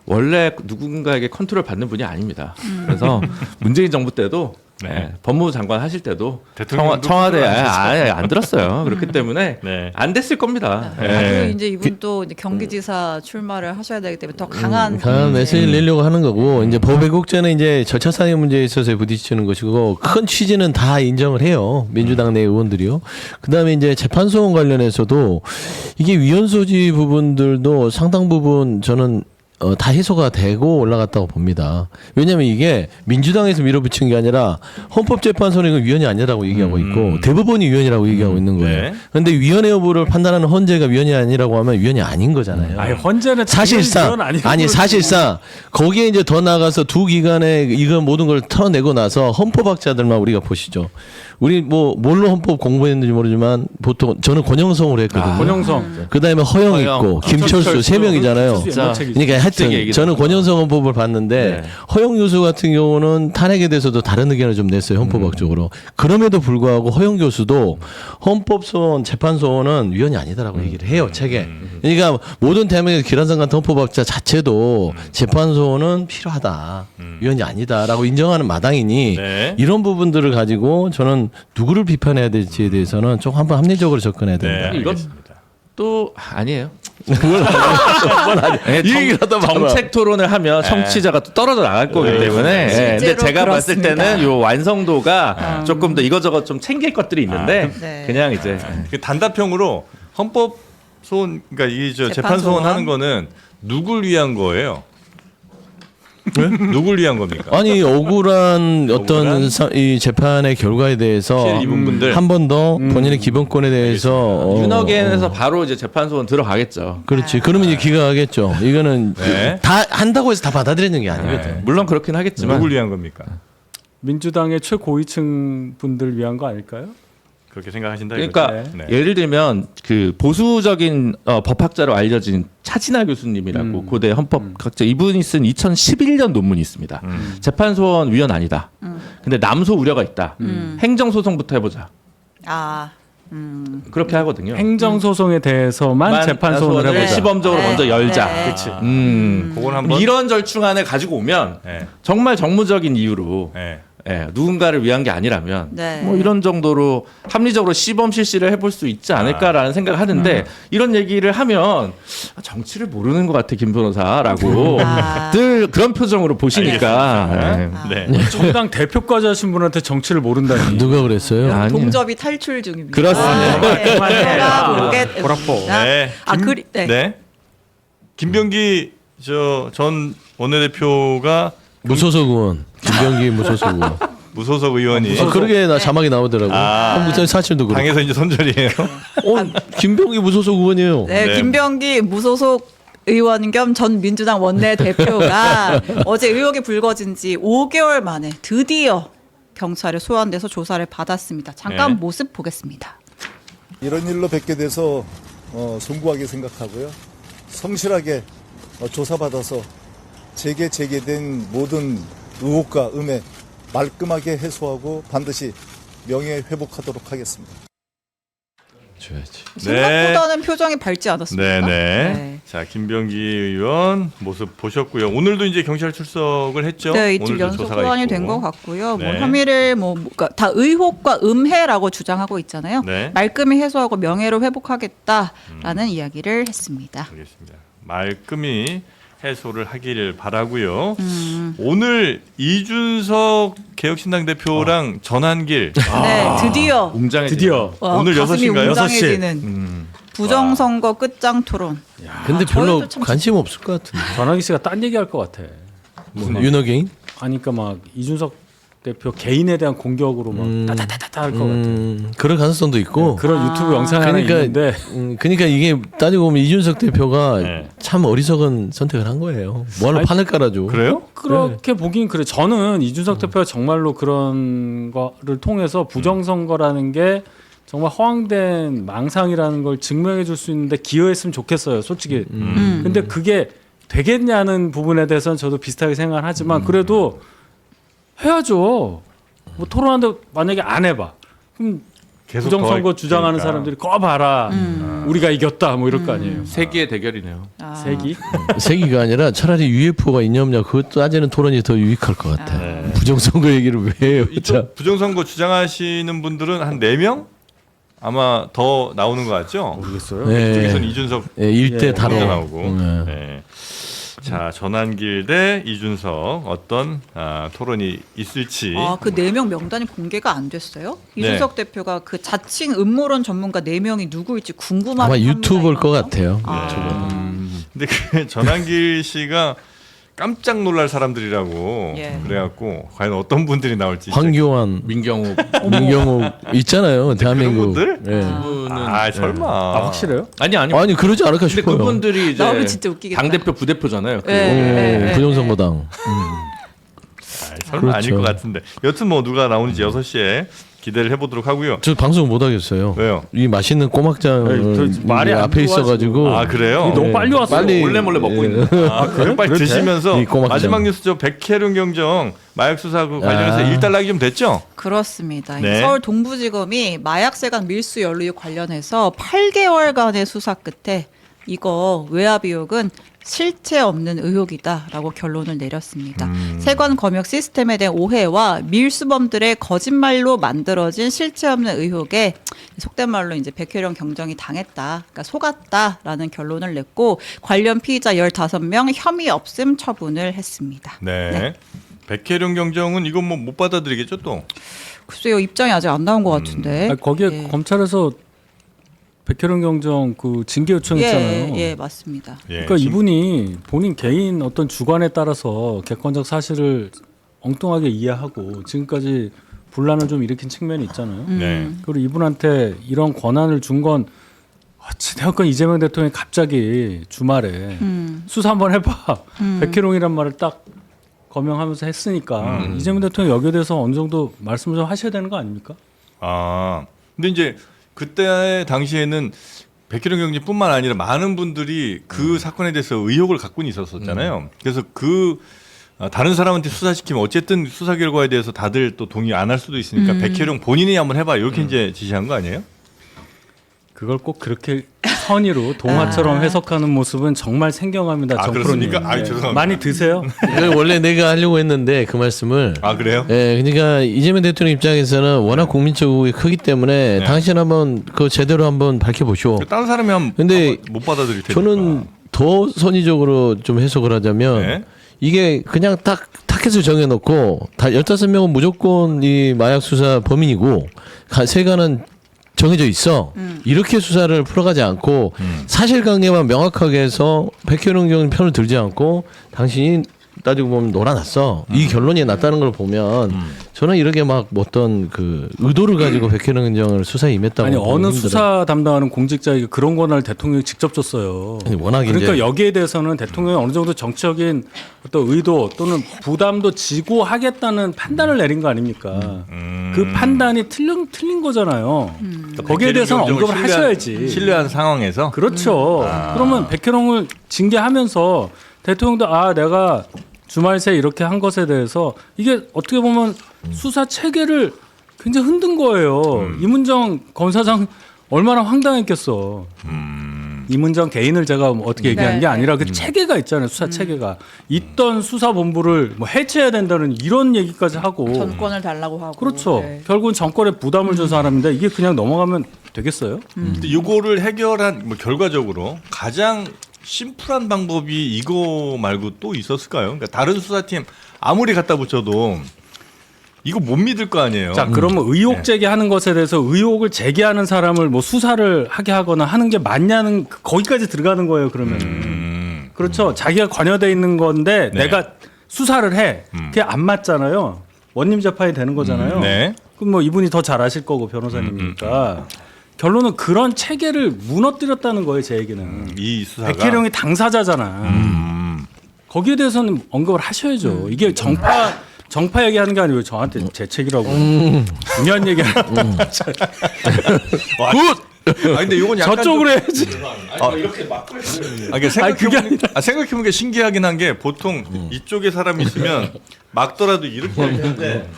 원래 누군가에게 컨트롤 받는 분이 아닙니다. 그래서 문재인 정부 때도 네. 법무부 장관 하실 때도 대통령도 청와대에 컨트롤 안 안 들었어요. 그렇기 때문에 네. 안 됐을 겁니다. 그리고 예. 이제 이분 또 이제 경기지사 출마를 하셔야 되기 때문에 더 강한 메시지를 내려고 하는 거고 이제 법 왜곡죄는 이제 절차상의 문제에 있어서 부딪히는 것이고 큰 취지는 다 인정을 해요. 민주당 내 의원들이요. 그다음에 이제 재판소원 관련해서도 이게 위헌 소지 부분들도 상당 부분 저는 다 해소가 되고 올라갔다고 봅니다. 왜냐하면 이게 민주당에서 밀어붙인 게 아니라 헌법재판소는 위헌이 아니라고 얘기하고 있고 대법원이 위헌이라고 얘기하고 있는 거예요. 네. 그런데 위헌의 여부를 판단하는 헌재가 위헌이 아니라고 하면 위헌이 아닌 거잖아요. 아니 헌재는 사실상 아니 사실상 거기에 이제 더 나가서 두 기관에 이거 모든 걸 털어내고 나서 헌법학자들만 우리가 보시죠. 우리 뭐 뭘로 헌법 공부했는지 모르지만 보통 저는 권영성으로 했거든요. 권영성 그다음에 허영 허영, 있고 김철수 세 명이잖아요. 그러니까 하여튼 얘기죠. 저는 권영성 헌법을 봤는데 네. 허영 교수 같은 경우는 탄핵에 대해서도 다른 의견을 좀 냈어요. 헌법학적으로. 그럼에도 불구하고 허영 교수도 헌법소원 재판소원은 위헌이 아니다라고 얘기를 해요. 책에. 그러니까 모든 대한민국 기란성 같은 헌법학자 자체도 재판소원은 필요하다. 위헌이 아니다라고 인정하는 마당이니 네. 이런 부분들을 가지고 저는 누구를 비판해야 될지에 대해서는 좀 한번 합리적으로 접근해야 된다. 네, 이건 알겠습니다. 또 아니에요. 이 얘기를 하다 봐봐. 정책 토론을 하면 청취자가 또 떨어져 나갈 거기 때문에. 근데 실제로 제가 봤을 그렇습니다. 때는 요 완성도가 조금 더 이거저것 좀 챙길 것들이 있는데 네. 그냥 이제 그 단답형으로 헌법 소원 그러니까 이 저 재판 재판소원 소원 하는 거는 누굴 위한 거예요? 누굴 위한 겁니까? 아니 억울한 어떤 억울한? 이 재판의 결과에 대해서 피해를 입은 분들. 한 번 더 본인의 기본권에 대해서 윤어게인에서 바로 이제 재판소원 들어가겠죠. 그렇지. 그러면 이제 기각하겠죠. 이거는 네. 다 한다고 해서 다 받아들이는 게 아니거든. 네. 물론 그렇긴 하겠지만 누굴 위한 겁니까? 민주당의 최고위층 분들 위한 거 아닐까요? 그렇게 생각하신다 그러니까 이거죠? 네. 예를 들면 그 보수적인 법학자로 알려진 차진아 교수님이라고 고대 헌법학자 이분이 쓴 2011년 논문이 있습니다. 재판소원 위헌 아니다. 근데 남소 우려가 있다. 행정소송부터 해보자. 아, 그렇게 하거든요. 행정소송에 대해서만 재판소원을 해보자. 시범적으로 네. 먼저 열자. 네. 그렇지. 그건 한번 이런 절충안을 가지고 오면 네. 정말 정무적인 이유로 네. 누군가를 위한 게 아니라면 네. 뭐 이런 정도로 합리적으로 시범 실시를 해볼 수 있지 않을까라는 생각을 하는데 이런 얘기를 하면 정치를 모르는 것 같아 김 변호사라고 늘 그런 표정으로 보시니까 네. 정당 대표까지 하신 분한테 정치를 모른다니. 누가 그랬어요? 아니요. 동접이 탈출 중입니다. 그렇습니다. 네. 그만해라. 제가 보라포. 네. 아, 그리, 네. 네. 김병기 전 원내대표가 무소속 의원. 김병기 무소속 의원. 무소속 의원이 그러게 나 자막이 나오더라고. 무슨 사실도 그렇고. 당에서 이제 손절이에요. 김병기 무소속 의원이에요. 네, 네. 김병기 무소속 의원 겸 전 민주당 원내대표가 어제 의혹이 불거진 지 5개월 만에 드디어 경찰에 소환돼서 조사를 받았습니다. 잠깐 네. 모습 보겠습니다. 이런 일로 뵙게 돼서 송구하게 생각하고요. 성실하게 조사받아서 제게 제기된 모든 의혹과 음해 말끔하게 해소하고 반드시 명예 회복하도록 하겠습니다. 줘야지. 생각보다는 표정이 밝지 않았습니다. 네네. 자, 김병기 의원 모습 보셨고요. 오늘도 이제 경찰 출석을 했죠. 네, 이틀 오늘도 연속 조사가 소환이 있고. 된 것 같고요. 네. 뭐 혐의를 그러니까 다 의혹과 음해라고 주장하고 있잖아요. 네. 말끔히 해소하고 명예를 회복하겠다라는 이야기를 했습니다. 알겠습니다. 말끔히 해소를 하기를 바라고요. 오늘 이준석 개혁신당 대표랑 전한길 네, 드디어 웅장해지네요. 오늘 가슴이 6시인가요? 웅장해지는 부정선거 끝장 토론. 근데 별로 저희도 참 관심 없을 것 같은데. 전화기 씨가 딴 얘기할 것 같아. 무슨 윤어게인? 하니까 막 이준석 대표 개인에 대한 공격으로 막 따다다다다 할 것 같아. 그럴 가능성도 있고. 그런 유튜브 영상이 하나 그러니까 있는데 그러니까 이게 따지고 보면 이준석 대표가 네. 참 어리석은 선택을 한 거예요. 뭐하러 판을 깔아줘? 그래요? 그렇게 보긴 그래. 저는 이준석 대표가 정말로 그런 거를 통해서 부정선거라는 게 정말 허황된 망상이라는 걸 증명해 줄 수 있는데 기여했으면 좋겠어요. 솔직히. 근데 그게 되겠냐는 부분에 대해서는 저도 비슷하게 생각을 하지만 그래도 해야죠. 뭐 토론하는데 만약에 안 해봐. 그럼 계속 부정선거 더 주장하는 그러니까. 사람들이 꺼 봐라. 우리가 이겼다. 뭐 이럴 거 아니에요. 세기의 대결이네요. 세기. 세기가 아니라 차라리 UFO가 있냐 없냐 그것 따지는 토론이 더 유익할 것 같아. 부정선거 얘기를 왜 해요? 자. 이쪽 부정선거 주장하시는 분들은 한 4명? 아마 더 나오는 것 같죠? 모르겠어요. 네. 이쪽에서는 이준석 일대 예. 다로 혼자 나오고. 네. 네. 자, 전한길 대 이준석 어떤 토론이 있을지. 그 4명 명단이 공개가 안 됐어요? 이준석 대표가 그 자칭 음모론 전문가 4명이 누구일지 궁금한 아마 판문가 유튜브일 것 있나요? 같아요. 근데 그 전한길 씨가 깜짝 놀랄 사람들이라고 예. 그래갖고 과연 어떤 분들이 나올지. 황교안, 민경욱 민경욱 있잖아요. 대한민국. 분들? 예. 아, 설마. 확실해요? 아니 아니 그러지 않을까 근데 싶어요. 그분들이 이제 나오면 진짜 웃기겠다. 당 대표 부대표잖아요. 부정선거당. 설마 그렇죠. 아닐 것 같은데. 여튼 뭐 누가 나오는지 6시에 기대를 해보도록 하고요. 저 방송 못 하겠어요. 왜요? 이 맛있는 꼬막장 저 말이 안 앞에 들어가지고. 있어가지고. 아, 그래요? 너무 빨리 왔어요. 몰래 먹고 있는. 그럼 빨리 드시면서 이 꼬막장. 마지막 뉴스 저 백혜룡 경정 마약 수사 관련해서 아. 일단락이 좀 됐죠? 그렇습니다. 네. 서울 동부지검이 마약세관 밀수 연루 의혹 관련해서 8개월간의 수사 끝에 이거 외압 의혹은 실체 없는 의혹이다라고 결론을 내렸습니다. 세관 검역 시스템에 대한 오해와 밀수범들의 거짓말로 만들어진 실체 없는 의혹에 속된 말로 이제 백혜령 경정이 당했다, 그러니까 속았다라는 결론을 냈고 관련 피의자 15명 혐의 없음 처분을 했습니다. 네. 백혜룡 경정은 이건 뭐 못 받아들이겠죠 또? 글쎄요, 입장이 아직 안 나온 것 같은데. 거기에 예. 검찰에서 백혜령 경정 그 징계 요청했잖아요. 예, 맞습니다. 예, 그러니까 이분이 본인 개인 어떤 주관에 따라서 객관적 사실을 엉뚱하게 이해하고 지금까지 분란을 좀 일으킨 측면이 있잖아요. 네. 그리고 이분한테 이런 권한을 준 건 어찌되었건 이재명 대통령이 갑자기 주말에 수사 한번 해봐. 백혜룡이란 말을 딱 거명하면서 했으니까 이재명 대통령 여기에 대해서 어느 정도 말씀을 좀 하셔야 되는 거 아닙니까? 아, 근데 이제 그때 당시에는 백혜령 경제뿐만 아니라 많은 분들이 그 사건에 대해서 의혹을 갖고는 있었었잖아요. 그래서 다른 사람한테 수사시키면 어쨌든 수사 결과에 대해서 다들 또 동의 안 할 수도 있으니까 백혜령 본인이 한번 해봐 이렇게 이제 지시한 거 아니에요? 그걸 꼭 그렇게 선의로 동화처럼 해석하는 모습은 정말 생경합니다. 아, 정프로님. 그렇습니까? 아유, 죄송합니다. 많이 드세요? 이걸 원래 내가 하려고 했는데 그 말씀을. 아 그래요? 예, 그러니까 이재명 대통령 입장에서는 워낙 국민적 의혹이 크기 때문에 네. 당신 한번 그 제대로 한번 밝혀보시오. 다른 사람이 근데 못 받아들일 테니까. 저는 더 선의적으로 좀 해석을 하자면 네. 이게 그냥 딱 타켓을 정해놓고 다 15명은 무조건 이 마약 수사 범인이고 세가는 정해져 있어. 이렇게 수사를 풀어가지 않고 사실관계만 명확하게 해서 백혜령 경정 편을 들지 않고 당신이 따지고 보면 놀아놨어. 이 결론이 났다는 걸 보면 저는 이렇게 막 어떤 그 의도를 가지고 백혜령 경정을 수사에 임했다고. 아니 어느 힘들어요. 수사 담당하는 공직자에게 그런 권한을 대통령이 직접 줬어요. 아니, 워낙 그러니까 이제 여기에 대해서는 대통령이 어느 정도 정치적인 어떤 의도 또는 부담도 지고 하겠다는 판단을 내린 거 아닙니까? 그 판단이 틀린 거잖아요. 거기에 대해서는 언급을 하셔야지. 신뢰한 상황에서 그렇죠. 그러면 백혜령을 징계하면서 대통령도 내가 주말 새 이렇게 한 것에 대해서 이게 어떻게 보면 수사 체계를 굉장히 흔든 거예요. 이문정 검사장 얼마나 황당했겠어. 이문정 개인을 제가 어떻게 얘기하는 게 아니라 그 체계가 있잖아요. 수사 체계가 있던 수사본부를 뭐 해체해야 된다는 이런 얘기까지 하고 전권을 달라고 하고. 그렇죠. 네. 결국은 정권에 부담을 준 사람인데 이게 그냥 넘어가면 되겠어요? 근데 이거를 해결한 뭐 결과적으로 가장 심플한 방법이 이거 말고 또 있었을까요? 그러니까 다른 수사팀 아무리 갖다 붙여도 이거 못 믿을 거 아니에요. 자, 그러면 의혹 제기하는 것에 대해서 의혹을 제기하는 사람을 뭐 수사를 하게 하거나 하는 게 맞냐는 거기까지 들어가는 거예요. 그러면 그렇죠. 자기가 관여돼 있는 건데 네. 내가 수사를 해. 그게 안 맞잖아요. 원님 재판이 되는 거잖아요. 네. 그럼 뭐 이분이 더 잘 아실 거고 변호사님이니까 결론은 그런 체계를 무너뜨렸다는 거예요. 제 얘기는. 이 수사가 백혜령이 당사자잖아. 거기에 대해서는 언급을 하셔야죠. 이게 정파 얘기하는 게 아니고 저한테 제 책이라고 중요한 얘기하는 아 근데 이건 약간 저쪽으로 해야지. 생각해보니까 신기하긴 한 게 보통 이쪽에 사람이 있으면 막더라도 이렇게 하는데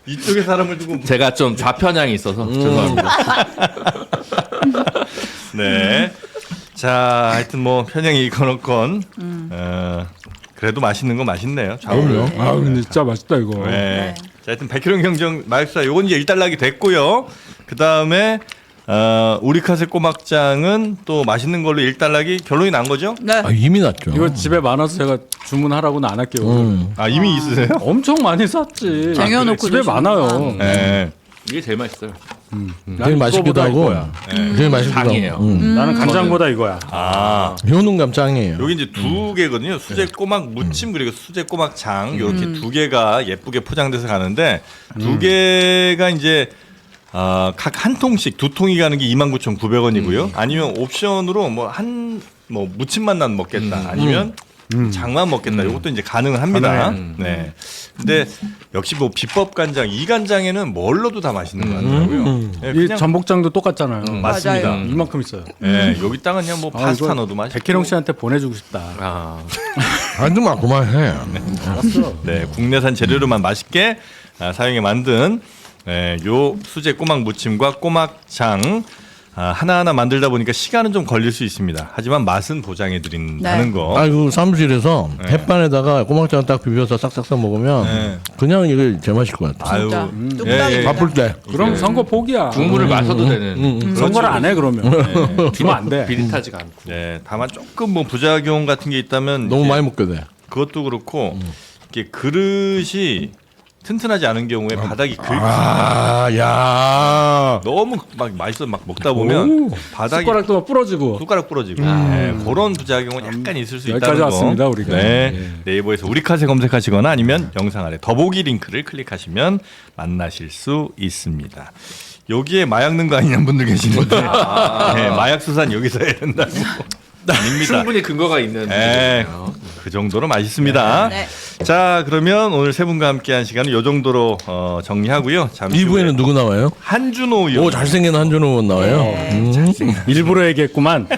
이쪽에 사람을 두고 제가 좀 좌편향이 있어서 죄송합니다. 네. 자, 하여튼 뭐 편향이 이건어건 그래도 맛있는 건 맛있네요. 그럼요. 아 근데 진짜 맛있다 이거. 네. 자, 하여튼 백혜령 경정 마약수사 요건 이제 일단락이 됐고요. 그 다음에 우리카세 꼬막장은 또 맛있는 걸로 일단락이 결론이 난 거죠? 네. 이미 났죠. 이거 집에 많아서 제가 주문하라고는 안 할게요. 아 이미 있으세요? 엄청 많이 샀지. 쟁여놓고 집에 드시는구나. 많아요. 네. 이게 제일 맛있어요. 제일 맛있기도 이거보다 하고 이거야. 제일 맛있기도 장이에요. 하고 나는 간장보다 이거야. 아 효능감 짱이에요. 여기 이제 두 개거든요. 수제 꼬막 무침 그리고 수제 꼬막 장 이렇게 두 개가 예쁘게 포장돼서 가는데 두 개가 이제 각 한 통씩 두 통이 가는 게 29,900원이고요. 아니면 옵션으로 뭐 무침만 난 먹겠다. 아니면 장만 먹겠다. 이것도 이제 가능은 합니다. 네. 근데 역시 뭐 비법 간장 이 간장에는 뭘 넣어도 다 맛있는 것 같더라고요. 네, 이 그냥 전복장도 똑같잖아요. 맞습니다. 맞아요. 이만큼 있어요. 네, 여기 땅은 그냥 뭐 파스타 이거 넣어도 맛있고. 백혜령 씨한테 보내주고 싶다. 아주 막 그만해. 네, 국내산 재료로만 맛있게 사용해 만든 요 수제 꼬막 무침과 꼬막장 하나하나 만들다 보니까 시간은 좀 걸릴 수 있습니다. 하지만 맛은 보장해 드린다는 네. 거. 아이고 사무실에서 햇반에다가 꼬막장 딱 비벼서 싹싹싹 먹으면 네. 그냥 이게 제일 맛있을 것 같아. 아유, 진짜 예, 뚝딱입니다. 예. 바쁠 때. 그럼 선거 포기야. 국물을 마셔도 되는 선거를 안 해 그러면. 주면 안 돼. 비릿하지가 않고. 네, 다만 조금 뭐 부작용 같은 게 있다면 너무 이제 많이 먹게 돼. 그것도 그렇고 이게 그릇이 튼튼하지 않은 경우에 바닥이 야. 너무 막 맛있어 막 먹다 보면 바닥이 숟가락도 막 부러지고. 숟가락 부러지고 그런 부작용은 약간 있을 수 여기까지 있다는 거. 왔습니다, 우리가. 네. 네이버에서 우리카세 검색하시거나 아니면 영상 아래 더보기 링크를 클릭하시면 만나실 수 있습니다. 여기에 마약 넣은 거 아니냐는 분들 계시는데 네, 마약 수사는 여기서 해야 된다고. 아닙니다. 충분히 근거가 있는. 네, 그 정도로 맛있습니다. 네. 자, 그러면 오늘 세 분과 함께한 시간은 이 정도로 정리하고요. 잠시 2부에는 후에 누구 나와요? 한준호 의원. 오, 잘생긴 한준호 의원 나와요. 일부러 얘기했구만.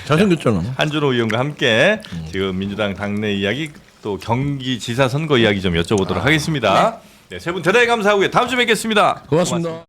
잘생겼잖아. 한준호 의원과 함께 지금 민주당 당내 이야기 또 경기지사 선거 이야기 좀 여쭤보도록 하겠습니다. 네, 세 분 대단히 감사하고요. 다음 주에 뵙겠습니다. 고맙습니다.